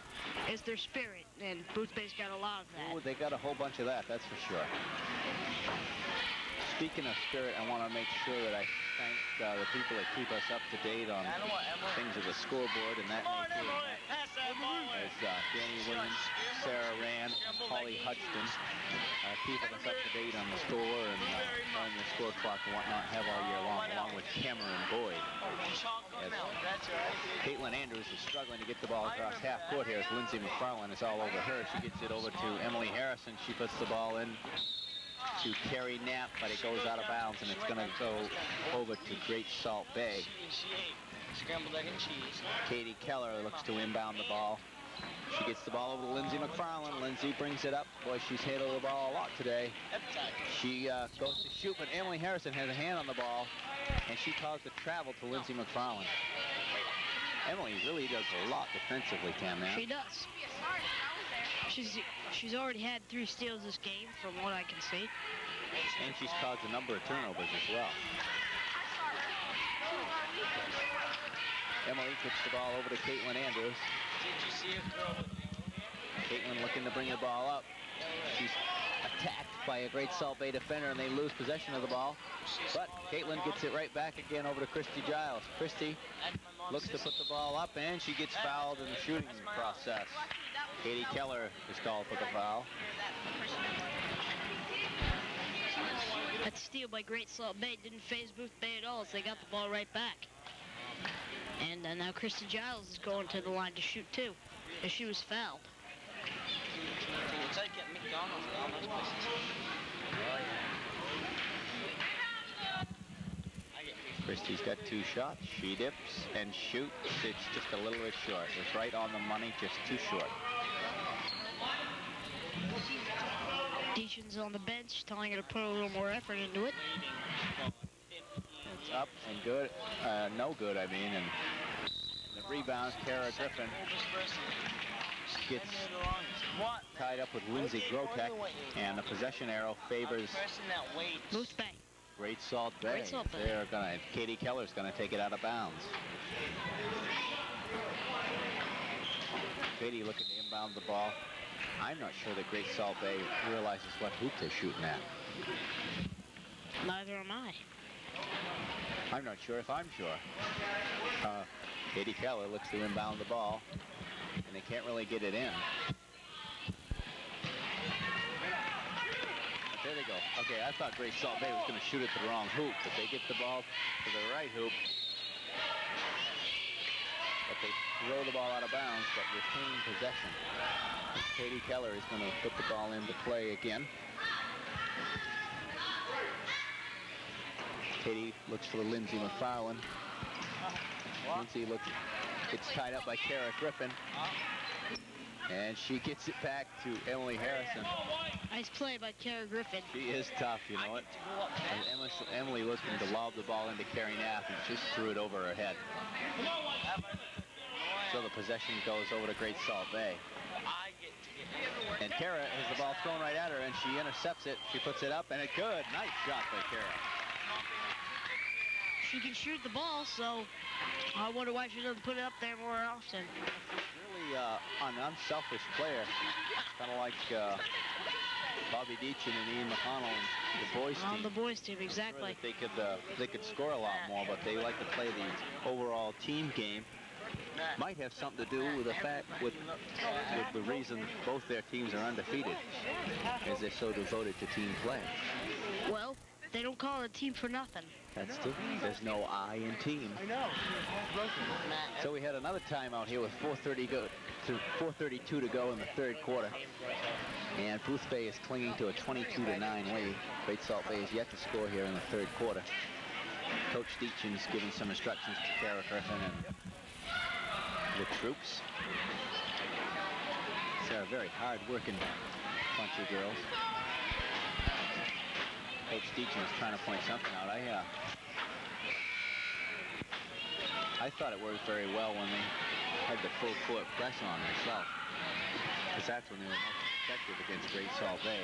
is their spirit, and Boothbay's got a lot of that.
Oh, they got a whole bunch of that, that's for sure. Speaking of spirit, I want to make sure that I thank the people that keep us up to date on things with the scoreboard and that nature. As Danny Williams, Sarah Rand, Holly Hutchton keeping us up to date on the score and on the score clock and whatnot have all year long, along with Cameron Boyd. As Caitlin Andrews is struggling to get the ball across half court here as Lindsay McFarland is all over her. She gets it over to Emily Harrison. She puts the ball in to Carrie Knapp, but it goes out of bounds, and it's going to go over to Great Salt Bay.
Scrambled egg and cheese.
Katie Keller looks to inbound the ball. She gets the ball over to Lindsay McFarland. Lindsay brings it up. Boy, she's handled the ball a lot today. She goes to shoot, but Emily Harrison has a hand on the ball, and she caused a travel to Lindsay McFarland. Emily really does a lot defensively, Cam, now.
She does. She's already had 3 steals this game, from what I can see.
And she's caused a number of turnovers as well. Emily kicks the ball over to Caitlin Andrews.
Did you see a girl?
Caitlin looking to bring the ball up. She's attacked by a Great Salt Bay defender, and they lose possession of the ball. But Caitlin gets it right back again over to Christy Giles. Christy looks to put the ball up, and she gets fouled in the shooting process. Katie Keller is called for the foul.
That steal by Great Salt Bay didn't phase Boothbay at all, as they got the ball right back. And now Christy Giles is going to the line to shoot too, as she was fouled.
It's like at McDonald's and all those places.
Christy's got 2 shots. She dips and shoots. It's just a little bit short. It's right on the money, just too short.
Deachin's on the bench, telling her to put a little more effort into it.
It's up and good. No good, I mean. And the rebound, Kara Griffin gets tied up with Lindsay Grotek, and the possession arrow favors
Boothbay.
Great Salt Bay.
Great Salt Bay.
They're gonna. Katie Keller's gonna take it out of bounds. Katie looking to inbound the ball. I'm not sure that Great Salt Bay realizes what hoop they're shooting at.
Neither am I.
I'm not sure if I'm sure. Katie Keller looks to inbound the ball, and they can't really get it in. But there they go. Okay, I thought Great Salt Bay was going to shoot at the wrong hoop, but they get the ball to the right hoop. But they throw the ball out of bounds, but retain possession. Katie Keller is going to put the ball into play again. Katie looks for Lindsay McFarland. Lindsay gets tied up by Kara Griffin. And she gets it back to Emily Harrison.
Nice play by Kara Griffin.
She is tough, you know it. And Emily looking to lob the ball into Carrie Knapp and just threw it over her head. So the possession goes over to Great Salt Bay. And Kara has the ball thrown right at her, and she intercepts it. She puts it up, and a good, nice shot by Kara.
She can shoot the ball, so I wonder why she doesn't put it up there more often.
Really an unselfish player, kind of like Bobby Deachin and Ian McConnell and the boys team.
On the boys team, exactly.
Sure they could score a lot more, but they like to play the overall team game. Might have something to do with the fact with the reason both their teams are undefeated, as they're so devoted to team play.
Well, they don't call it a team for nothing.
That's true. There's no I in team. I know. So we had another timeout here with 4:32 to go in the third quarter. And Boothbay is clinging to a 22-9 lead. Great Salt Bay is yet to score here in the third quarter. Coach Deachin's giving some instructions to Kara Griffin and the troops. They're a very hard-working bunch of girls. Coach Deachin is trying to point something out. I thought it worked very well when they had the full court press on themselves, because that's when they were most effective against Great Salt Bay.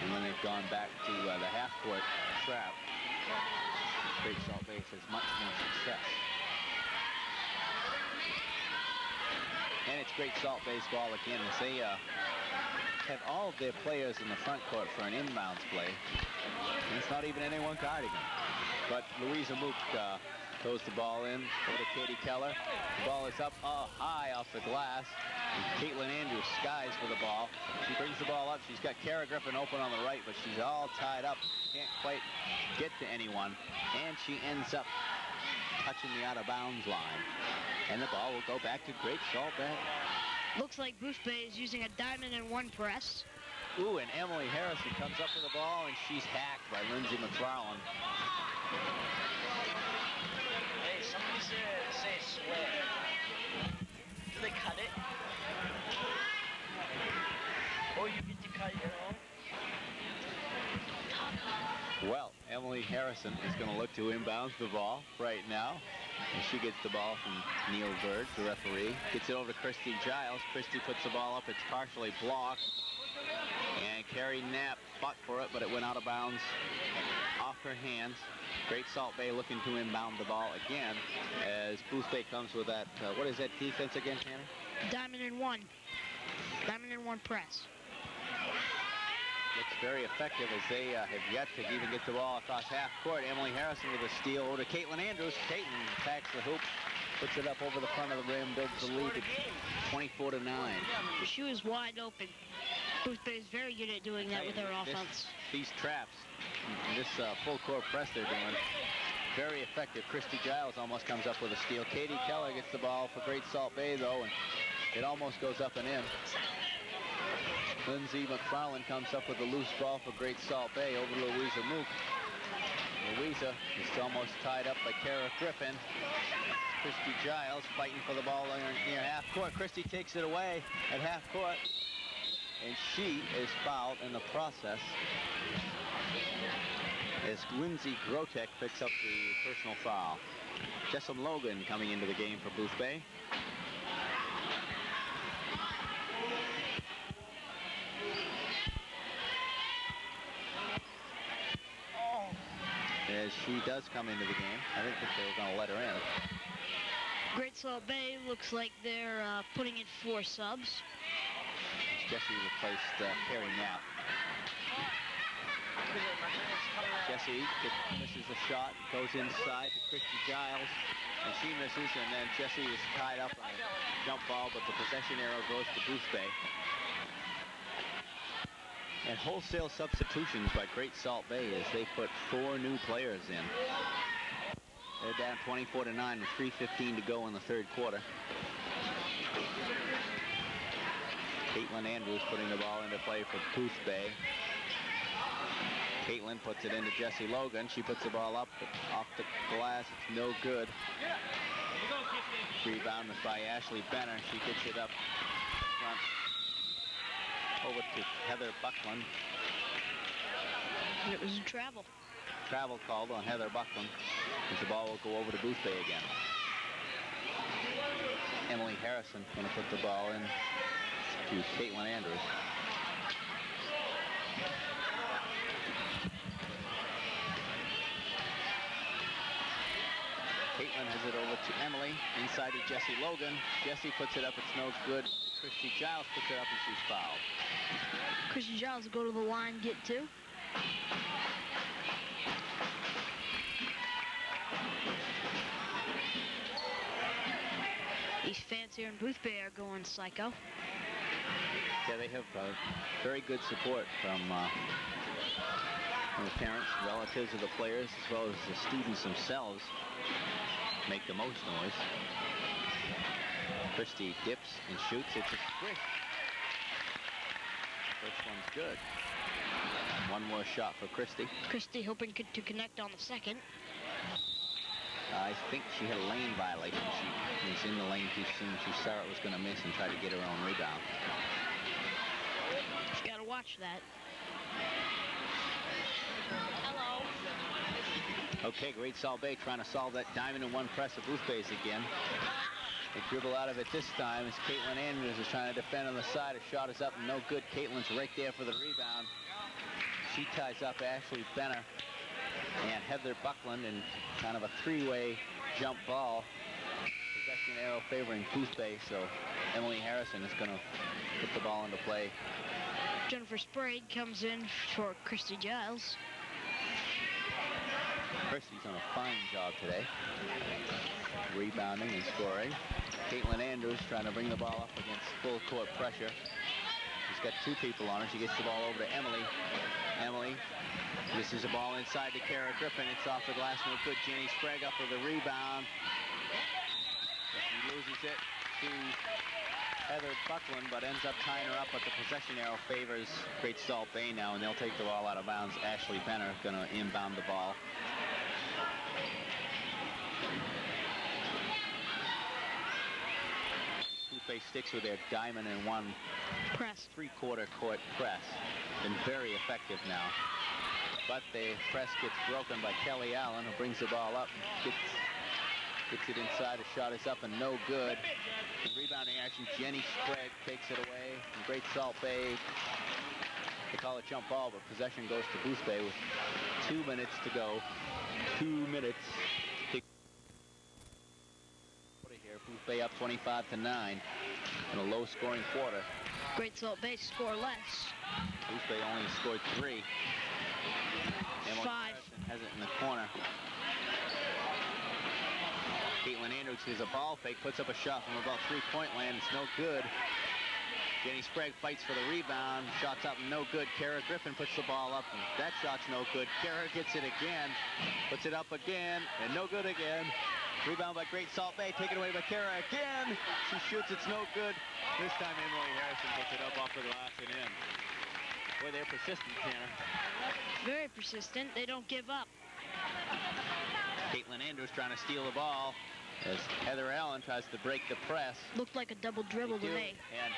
And when they've gone back to the half-court trap, Great Salt Bay has much more success. And it's Great Salt Bay's ball again, as they have all of their players in the front court for an inbounds play. And it's not even anyone guarding them. But Louisa Mook throws the ball in over to Katie Keller. The ball is up high off the glass. And Caitlin Andrews skies for the ball. She brings the ball up. She's got Kara Griffin open on the right, but she's all tied up. Can't quite get to anyone. And she ends up touching the out-of-bounds line. And the ball will go back to Great Salt Bay.
Looks like Boothbay is using a diamond-in-one press.
Ooh, and Emily Harrison comes up with the ball, and she's hacked by Lindsay McFarland.
Hey, somebody say swear. Do they cut it? Or you get to cut it at all?
Well, Emily Harrison is going to look to inbound the ball right now. And she gets the ball from Neil Bird, the referee. Gets it over to Christy Giles. Christy puts the ball up. It's partially blocked. And Carrie Knapp fought for it, but it went out of bounds off her hands. Great Salt Bay looking to inbound the ball again as Boothbay comes with that, what is that defense again, Tanner?
Diamond-in-one. Diamond-in-one press.
Looks very effective as they have yet to even get the ball across half court. Emily Harrison with a steal over to Caitlin Andrews. Caitlin attacks the hoop, puts it up over the front of the rim, builds the lead to 24-9.
She was wide open. Boothbay is very good at doing that with her offense.
These traps, this full court press they're doing, very effective. Christy Giles almost comes up with a steal. Katie Keller gets the ball for Great Salt Bay though, and it almost goes up and in. Lindsay McFarland comes up with a loose ball for Great Salt Bay over to Louisa Mook. Louisa is almost tied up by Kara Griffin. Christy Giles fighting for the ball near half court. Christy takes it away at half court, and she is fouled in the process as Lindsay Grotek picks up the personal foul. Jessamine Logan coming into the game for Boothbay. As she does come into the game. I think that they're going to let her in.
Great Salt Bay looks like they're putting in 4 subs.
Jessie replaced Carrie Knapp. Jessie misses the shot, goes inside to Christy Giles, and she misses, and then Jessie is tied up on a jump ball, but the possession arrow goes to Boothbay. And wholesale substitutions by Great Salt Bay as they put 4 new players in. They're down 24-9 with 3:15 to go in the third quarter. Caitlin Andrews putting the ball into play for Boothbay. Caitlin puts it into Jessie Logan. She puts the ball up off the glass. It's no good. Rebound by Ashley Benner. She gets it up front over to Heather Buckland.
It was a travel.
Travel called on Heather Buckland. As the ball will go over to Boothbay again. Emily Harrison going to put the ball in to Caitlin Andrews. Caitlin has it over to Emily. Inside to Jessie Logan. Jessie puts it up. It's no good. Christy Giles puts it up and she's fouled.
Christy Giles will go to the line, get 2. These fans here in Boothbay are going psycho.
Yeah, they have very good support from the parents, relatives of the players, as well as the students themselves. Make the most noise. Christy dips and shoots. It's a squish. First one's good. One more shot for Christy.
Christy hoping to connect on the second.
I think she had a lane violation. She was in the lane too soon. She saw it was going to miss and tried to get her own rebound.
She got to watch that.
Hello.
Okay, Great Salt Bay trying to solve that diamond in one press of Boothbay's again. They dribble out of it this time as Caitlin Andrews is trying to defend on the side. A shot is up and no good. Caitlin's right there for the rebound. She ties up Ashley Benner and Heather Buckland in kind of a 3-way jump ball. Possession arrow favoring Boothbay, so Emily Harrison is going to put the ball into play.
Jennifer Sprague comes in for Christy Giles.
Christy's done a fine job today, rebounding and scoring. Caitlin Andrews trying to bring the ball up against full court pressure. She's got 2 people on her. She gets the ball over to Emily. Emily, this is a ball inside to Kara Griffin. It's off the glass, no good. Jenny Sprague up with the rebound. She loses it to Heather Buckland, but ends up tying her up, but the possession arrow favors Great Salt Bay now, and they'll take the ball out of bounds. Ashley Benner going to inbound the ball. Boothbay sticks with their diamond in one
Press.
3/4 court press. Been very effective now. But the press gets broken by Kelly Allen, who brings the ball up, gets it inside. A shot is up and no good. The rebounding action, Jenny Sprague takes it away. And Great Salt Bay, they call it jump ball, but possession goes to Boothbay with 2 minutes to go. 2 minutes to here. Boothbay up 25-9 in a low-scoring quarter.
Great Salt Bay score less.
Boothbay only scored 3. Emily
5.
Harrison has it in the corner. Caitlin Andrews sees a ball fake, puts up a shot from about 3-point land. It's no good. Jenny Sprague fights for the rebound. Shot's up, no good. Kara Griffin puts the ball up, and that shot's no good. Kara gets it again, puts it up again, and no good again. Rebound by Great Salt Bay, taken away by Kara again. She shoots, it's no good. This time Emily Harrison puts it up off the glass and in. Boy, they're persistent, Tanner.
Very persistent. They don't give up.
Caitlin Andrews trying to steal the ball as Heather Allen tries to break the press.
Looked like a double dribble to me.
And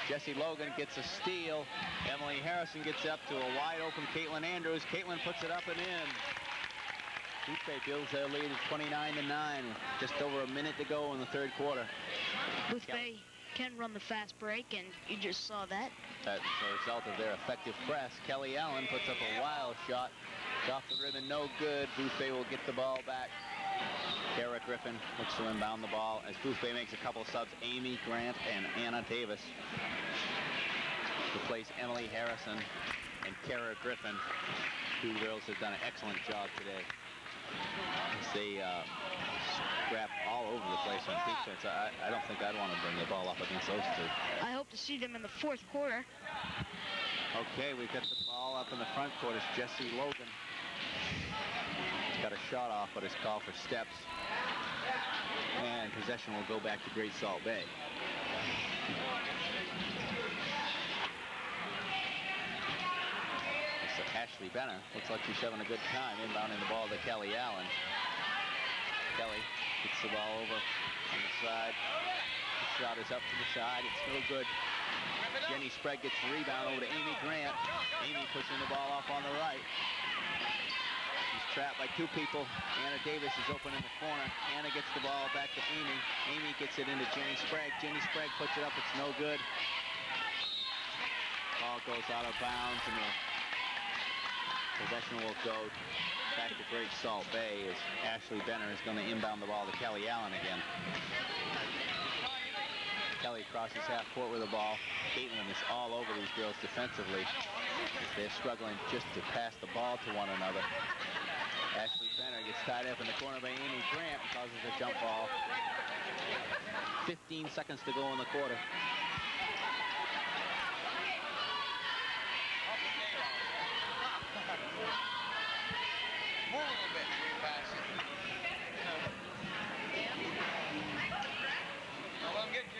Jessie Logan gets a steal. Emily Harrison gets up to a wide open Caitlin Andrews. Caitlin puts it up and in. Boothbay builds their lead at 29-9 with just over a minute to go in the third quarter.
Boothbay can run the fast break, and you just saw that.
That's a result of their effective press. Kelly Allen puts up a wild shot. It's off the ribbon, no good. Boothbay will get the ball back. Kara Griffin looks to inbound the ball as Boothbay makes a couple subs. Amy Grant and Anna Davis replace Emily Harrison and Kara Griffin. Two girls have done an excellent job today. They scrap all over the place on defense. I don't think I'd want to bring the ball up against those two.
I hope to see them in the fourth quarter.
Okay, we've got the ball up in the front court. It's Jesse Logan. He's got a shot off, but it's called for steps. And possession will go back to Great Salt Bay. It's Ashley Benner. Looks like she's having a good time inbounding the ball to Kelly Allen. Kelly gets the ball over on the side. The shot is up to the side. It's no good. Jenny Sprague gets the rebound over to Amy Grant. Amy pushing the ball off on the right. She's trapped by two people. Anna Davis is open in the corner. Anna gets the ball back to Amy. Amy gets it into Jenny Sprague. Jenny Sprague puts it up. It's no good. Ball goes out of bounds, and the possession will go back to Great Salt Bay as Ashley Benner is going to inbound the ball to Kelly Allen again. Kelly crosses half court with the ball. Caitlin is all over these girls defensively as they're struggling just to pass the ball to one another. Ashley Benner gets tied up in the corner by Amy Grant and causes a jump ball. 15 seconds to go in the quarter.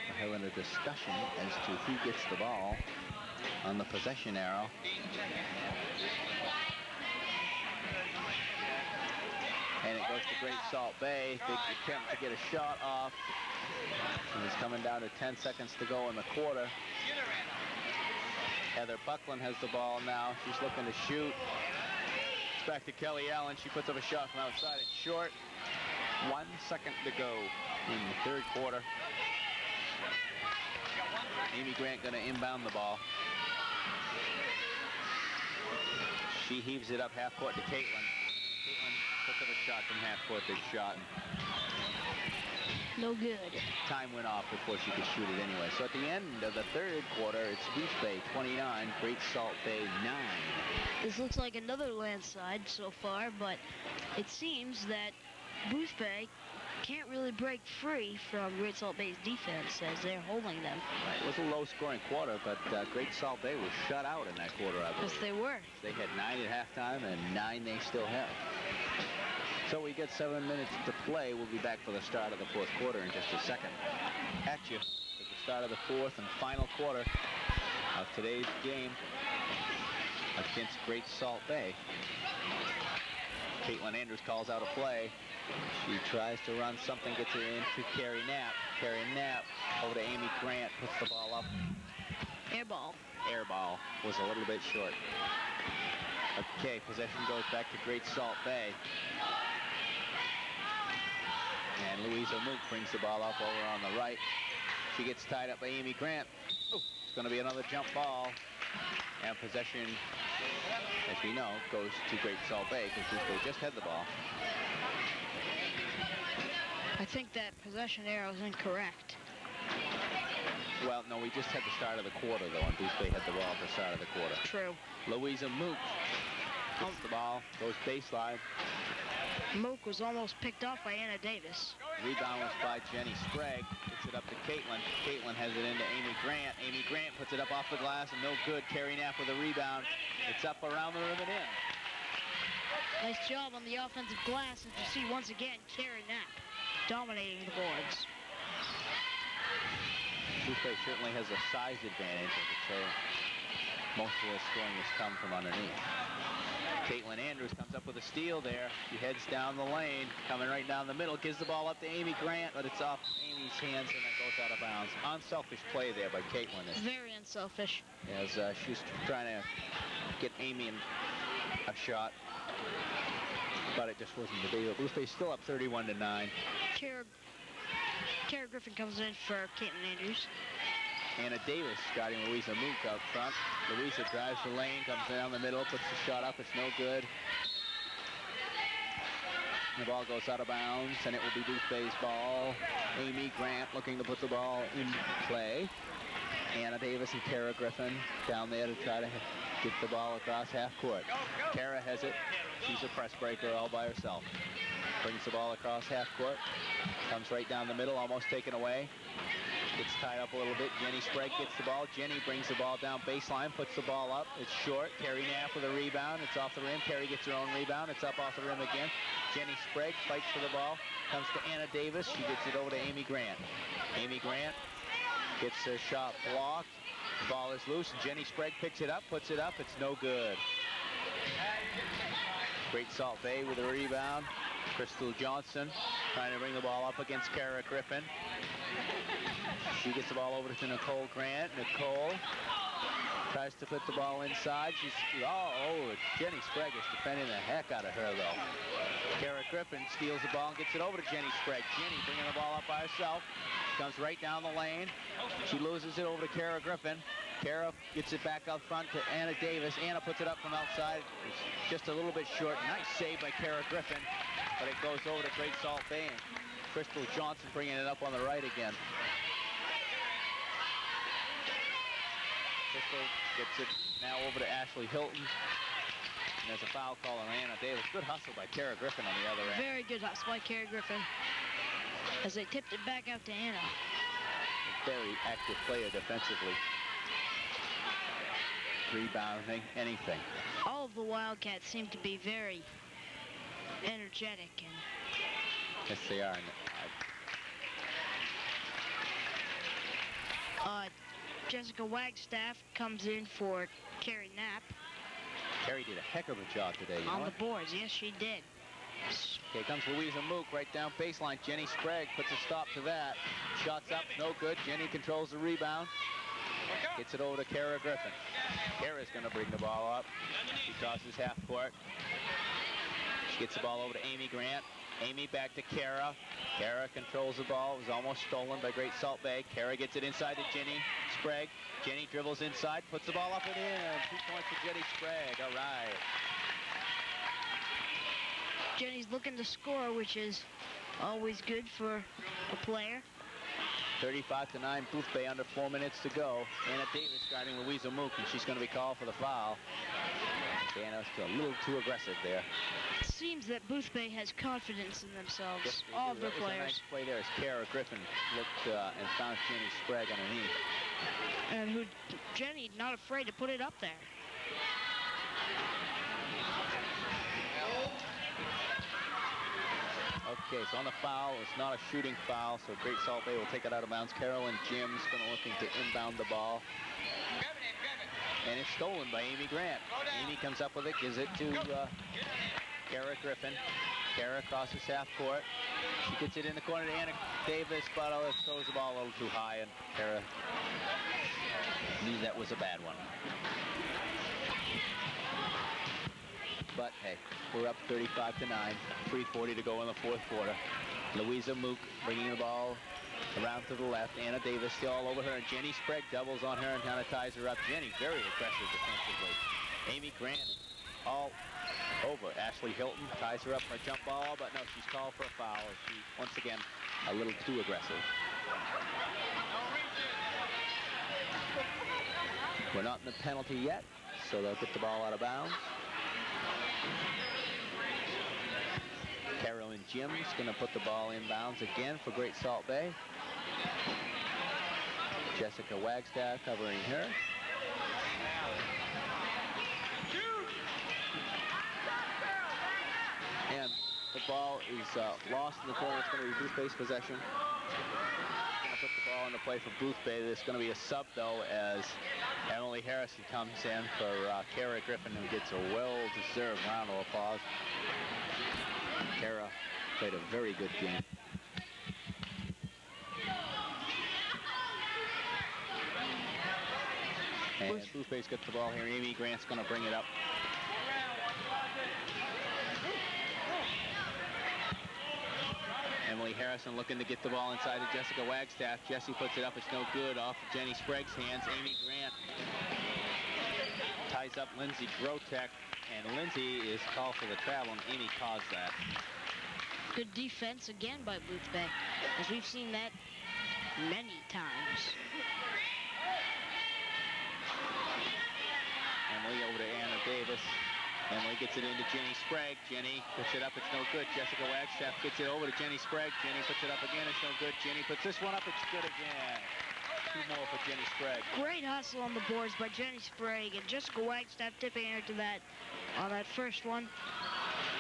We're having a discussion as to who gets the ball on the possession arrow. And it goes to Great Salt Bay. Big attempt to get a shot off. And it's coming down to 10 seconds to go in the quarter. Heather Buckland has the ball now. She's looking to shoot. It's back to Kelly Allen. She puts up a shot from outside. It's short. 1 second to go in the third quarter. Amy Grant going to inbound the ball. She heaves it up half court to Caitlin. Caitlin puts up a shot from half court. This shot.
No good.
Time went off before she could shoot it anyway. So at the end of the third quarter, it's Boothbay 29, Great Salt Bay 9.
This looks like another landslide so far, but it seems that Boothbay can't really break free from Great Salt Bay's defense as they're holding them.
Right. It was a low-scoring quarter, but Great Salt Bay was shut out in that quarter, I believe.
Yes, they were.
They had 9 at halftime, and 9 they still have. So we get 7 minutes to play. We'll be back for the start of the fourth quarter in just a second. At you at the start of the fourth and final quarter of today's game against Great Salt Bay. Caitlin Andrews calls out a play. She tries to run something, gets it into Carrie Knapp. Carrie Knapp over to Amy Grant, puts the ball up.
Air ball.
Air ball was a little bit short. Okay, possession goes back to Great Salt Bay. And Louisa Mook brings the ball up over on the right. She gets tied up by Amy Grant. Oh, it's going to be another jump ball. And possession, as we know, goes to Great Salt Bay because they just had the ball.
I think that possession arrow is incorrect.
Well, no, we just had the start of the quarter, though, and Boothbay had the ball at the start of the quarter.
True.
Louisa Mook gets the ball, goes baseline.
Mook was almost picked off by Anna Davis.
Rebound was by Jenny Sprague. Gets it up to Caitlin. Caitlin has it into Amy Grant. Amy Grant puts it up off the glass and no good. Carrie Knapp with a rebound. It's up around the rim and in.
Nice job on the offensive glass. And you see once again Carrie Knapp dominating the boards.
Boothbay certainly has a size advantage. I could say most of the scoring has come from underneath. Caitlin Andrews comes up with a steal there. She heads down the lane, coming right down the middle, gives the ball up to Amy Grant, but it's off Amy's hands and then goes out of bounds. Unselfish play there by Caitlin.
Very unselfish.
As she's trying to get Amy a shot, but it just wasn't the deal. Boothbay's still up 31-9.
Kara Griffin comes in for Caitlin Andrews.
Anna Davis guarding Louisa Mook up front. Louisa drives the lane, comes down the middle, puts the shot up. It's no good. The ball goes out of bounds, and it will be Boothbay's ball. Amy Grant looking to put the ball in play. Anna Davis and Kara Griffin down there to try to Get the ball across half court. Kara has it. She's a press breaker all by herself. Brings the ball across half court. Comes right down the middle, almost taken away. Gets tied up a little bit. Jenny Sprague gets the ball. Jenny brings the ball down baseline, puts the ball up. It's short. Carrie Knapp with a rebound. It's off the rim. Carrie gets her own rebound. It's up off the rim again. Jenny Sprague fights for the ball. Comes to Anna Davis. She gets it over to Amy Grant. Amy Grant gets her shot blocked. The ball is loose. Jenny Sprague picks it up, puts it up. It's no good. Great Salt Bay with a rebound. Crystal Johnson trying to bring the ball up against Kara Griffin. She gets the ball over to Nicole Grant. Nicole tries to put the ball inside. She's Jenny Sprague is defending the heck out of her, though. Kara Griffin steals the ball and gets it over to Jenny Sprague. Jenny bringing the ball up by herself. Comes right down the lane. She loses it over to Kara Griffin. Kara gets it back up front to Anna Davis. Anna puts it up from outside. It's just a little bit short. Nice save by Kara Griffin. But it goes over to Great Salt Bay. And Crystal Johnson bringing it up on the right again. Crystal gets it now over to Ashley Hilton. And there's a foul call on Anna Davis. Good hustle by Kara Griffin on the other end.
Very good hustle by Kara Griffin as they tipped it back out to Anna.
A very active player defensively. Rebounding, anything.
All of the Wildcats seem to be very energetic. And
yes, they are.
Jessica Wagstaff comes in for Carrie Knapp.
Carrie did a heck of a job today.
On the boards, yes, she did.
Okay, comes Louisa Mook right down baseline. Jenny Sprague puts a stop to that. Shots up, no good. Jenny controls the rebound. Gets it over to Kara Griffin. Kara's going to bring the ball up. She crosses half court. She gets the ball over to Amy Grant. Amy back to Kara. Kara controls the ball. It was almost stolen by Great Salt Bay. Kara gets it inside to Jenny Sprague. Jenny dribbles inside, puts the ball up and in. 2 points for Jenny Sprague. All right.
Jenny's looking to score, which is always good for a player.
35-9, Boothbay under 4 minutes to go. Anna Davis guarding Louisa Mook, and she's going to be called for the foul. Anna's a little too aggressive there.
It seems that Boothbay has confidence in themselves,
Yes,
all of their
that was
players.
a nice play there as Kara Griffin looked and found Jenny Sprague underneath.
And Jenny not afraid to put it up there.
Okay, so on the foul, it's not a shooting foul, so Great Salt Bay will take it out of bounds. Carolyn Jim's going to looking to inbound the ball. And it's stolen by Amy Grant. Amy comes up with it, gives it to Kara Griffin. Kara crosses half court. She gets it in the corner to Anna Davis, but throws the ball a little too high, and Kara knew that was a bad one. But hey, we're up 35-9, 3:40 to go in the fourth quarter. Louisa Mook bringing the ball around to the left. Anna Davis still all over her, and Jenny Sprague doubles on her and kind of ties her up. Jenny very aggressive defensively. Amy Grant all over. Ashley Hilton ties her up for a jump ball, but no, she's called for a foul. She, once again, a little too aggressive. We're not in the penalty yet, so they'll get the ball out of bounds. Carolyn Jim's going to put the ball inbounds again for Great Salt Bay. Jessica Wagstaff covering her. And the ball is lost in the corner. It's going to be Boothbay's possession. Going to put the ball into play for Boothbay. There's going to be a sub, though, as Emily Harrison comes in for Kara Griffin, who gets a well-deserved round of applause. Kara played a very good game. And Boothbay's got the ball here. Amy Grant's going to bring it up. Emily Harrison looking to get the ball inside to Jessica Wagstaff. Jessie puts it up. It's no good. Off of Jenny Sprague's hands. Amy Grant ties up Lindsay Grotek. And Lindsay is called for the travel, and Amy caused that.
Good defense again by Boothbay, as we've seen that many times.
Emily over to Anna Davis. Emily gets it into Jenny Sprague. Jenny puts it up. It's no good. Jessica Wagstaff gets it over to Jenny Sprague. Jenny puts it up again. It's no good. Jenny puts this one up. It's good again. 2 more for Jenny Sprague.
Great hustle on the boards by Jenny Sprague and Jessica Wagstaff tipping her to that on that first one.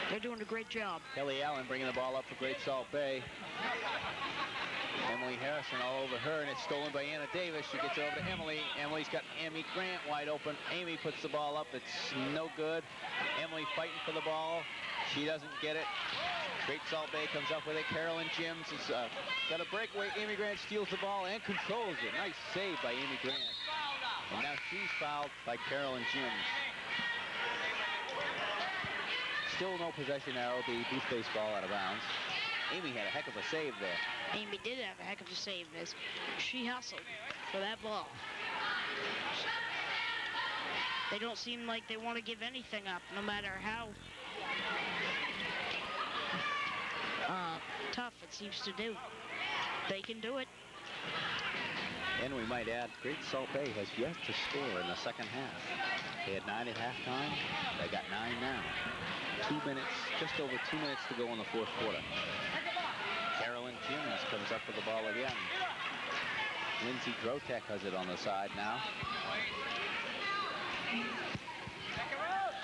They're doing a great job.
Kelly Allen bringing the ball up for Great Salt Bay. Emily Harrison all over her, and it's stolen by Anna Davis. She gets it over to Emily. Emily's got Amy Grant wide open. Amy puts the ball up. It's no good. Emily fighting for the ball. She doesn't get it. Great Salt Bay comes up with it. Carolyn Jims has got a breakaway. Amy Grant steals the ball and controls it. Nice save by Amy Grant. And now she's fouled by Carolyn Jims. Still no possession arrow. The Boothbay's ball out of bounds. Amy had a heck of a save there.
Amy did have a heck of a save as she hustled for that ball. They don't seem like they want to give anything up, no matter how tough it seems to do. They can do it.
And we might add, Great Salt Bay has yet to score in the second half. They had 9 at halftime. They got 9 now. 2 minutes, just over 2 minutes to go in the fourth quarter. Carolyn Jims comes up with the ball again. Lindsay Drotek has it on the side now.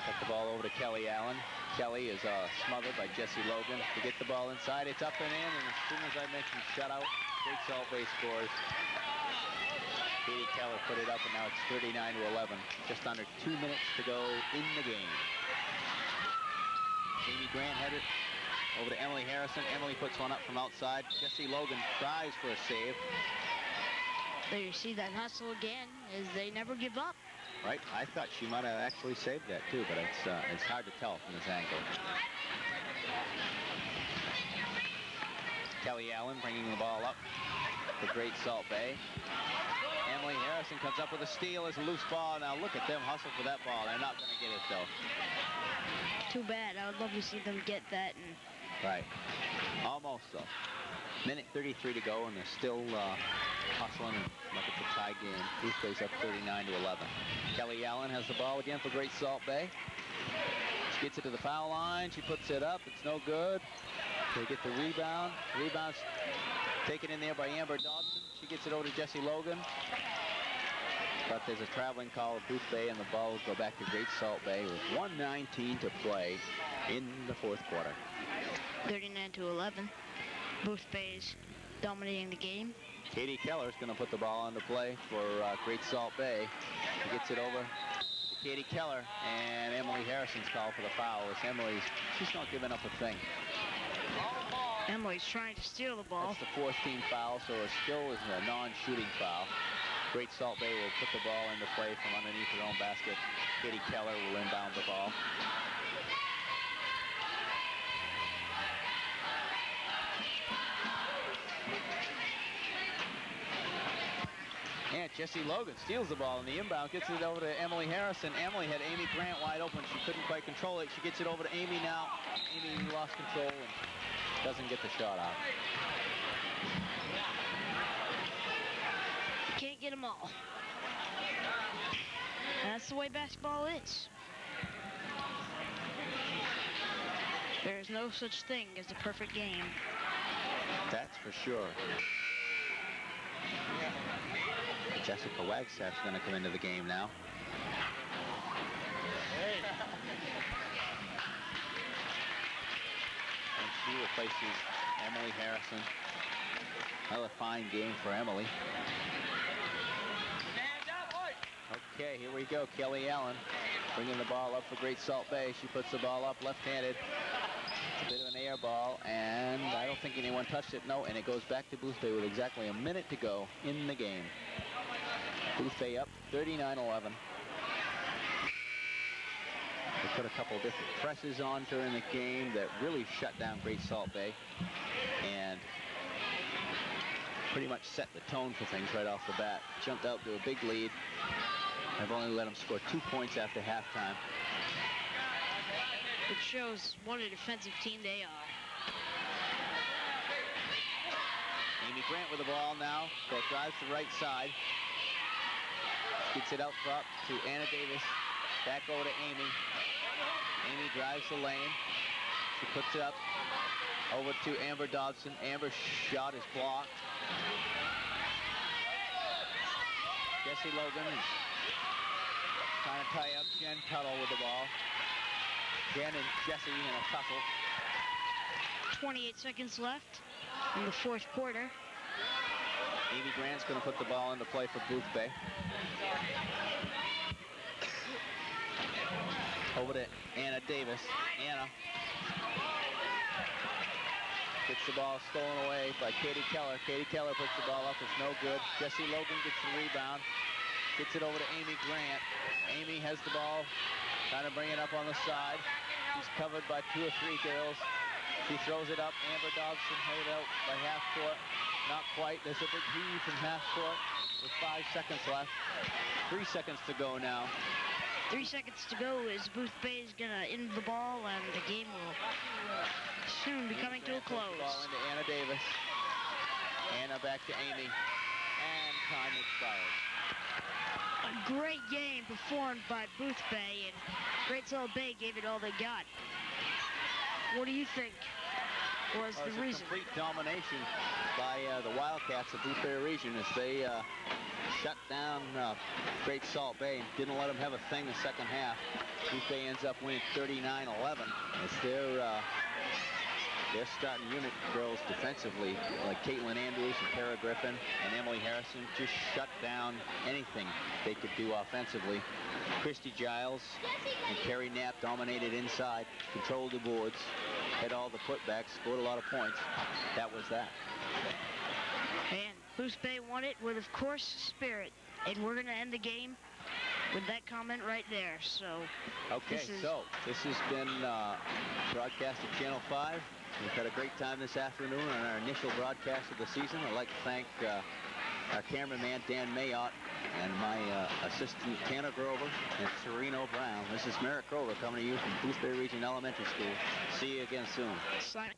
Got the ball over to Kelly Allen. Kelly is smothered by Jessie Logan. To get the ball inside, it's up and in, and as soon as I mentioned shutout, Great Salt Bay scores. Katie Keller put it up, and now it's 39-11. Just under 2 minutes to go in the game. Amy Grant had it over to Emily Harrison. Emily puts one up from outside. Jessie Logan tries for a save.
There you see that hustle again, as they never give up.
Right, I thought she might have actually saved that too, but it's hard to tell from this angle. Kelly Allen bringing the ball up for Great Salt Bay. Emily Harrison comes up with a steal as a loose ball. Now look at them hustle for that ball. They're not going to get it though.
Too bad. I would love to see them get that. And
right, almost though. Minute 33 to go, and they're still hustling and look at the tie game. Boothbay's up 39-11. Kelly Allen has the ball again for Great Salt Bay. She gets it to the foul line. She puts it up. It's no good. They get the rebound. The rebound's taken in there by Amber Dodson. She gets it over to Jessie Logan. But there's a traveling call of Boothbay, and the ball will go back to Great Salt Bay with 1:19 to play in the fourth quarter.
39-11. Boothbay's dominating the game.
Katie Keller's going to put the ball into play for Great Salt Bay. She gets it over to Katie Keller, and Emily Harrison's called for the foul. She's not giving up a thing.
Emily's trying to steal the ball.
That's the fourth team foul, so it still is a non-shooting foul. Great Salt Bay will put the ball into play from underneath her own basket. Katie Keller will inbound the ball. And Jessie Logan steals the ball in the inbound, gets it over to Emily Harrison. Emily had Amy Grant wide open. She couldn't quite control it. She gets it over to Amy now. Amy lost control and doesn't get the shot out.
You can't get them all. That's the way basketball is. There is no such thing as a perfect game.
That's for sure. Jessica Wagstaff's going to come into the game now. And she replaces Emily Harrison. Another fine game for Emily. Okay, here we go. Kelly Allen bringing the ball up for Great Salt Bay. She puts the ball up left-handed. A bit of an air ball, and I don't think anyone touched it. No, and it goes back to Boothbay with exactly a minute to go in the game. Boothbay up 39-11. They put a couple of different presses on during the game that really shut down Great Salt Bay and pretty much set the tone for things right off the bat. Jumped out to a big lead. I've only let them score 2 points after halftime.
It shows what a defensive team they are.
Amy Grant with the ball now. Drives to the right side. Gets it out front to Anna Davis. Back over to Amy. Amy drives the lane. She puts it up over to Amber Dobson. Amber's shot is blocked. Jessie Logan is trying to tie up Jen Tuttle with the ball. Jen and Jessie in a tussle.
28 seconds left in the fourth quarter.
Amy Grant's going to put the ball into play for Boothbay. Over to Anna Davis. Anna gets the ball stolen away by Katie Keller. Katie Keller puts the ball up. It's no good. Jessie Logan gets the rebound. Gets it over to Amy Grant. Amy has the ball. Trying to bring it up on the side. She's covered by 2 or 3 girls. She throws it up. Amber Dobson held out by half court. Not quite. There's a big heave from half court with 5 seconds left. 3 seconds to go now.
3 seconds to go as Boothbay is going to end the ball, and the game will soon be coming to a close.
The ball into Anna Davis. Anna back to Amy. And time expired.
A great game performed by Boothbay, and Great Salt Bay gave it all they got. What do you think was the reason?
Complete domination by the Wildcats of Boothbay Region as they shut down Great Salt Bay and didn't let them have a thing the second half. Boothbay ends up winning 39-11 as their starting unit girls defensively, like Caitlin Andrews and Tara Griffin and Emily Harrison, just shut down anything they could do offensively. Christy Giles and Carrie Knapp dominated inside, controlled the boards, had all the putbacks, scored a lot of points. That was that.
And Boothbay won it with, of course, spirit. And we're going to end the game with that comment right there. So,
okay, this has been broadcast at Channel 5. We've had a great time this afternoon on our initial broadcast of the season. I'd like to thank our cameraman, Dan Mayotte, and my assistant, Tanner Grover, and Sereno Brown. This is Merrick Grover coming to you from Boothbay Region Elementary School. See you again soon.
Sign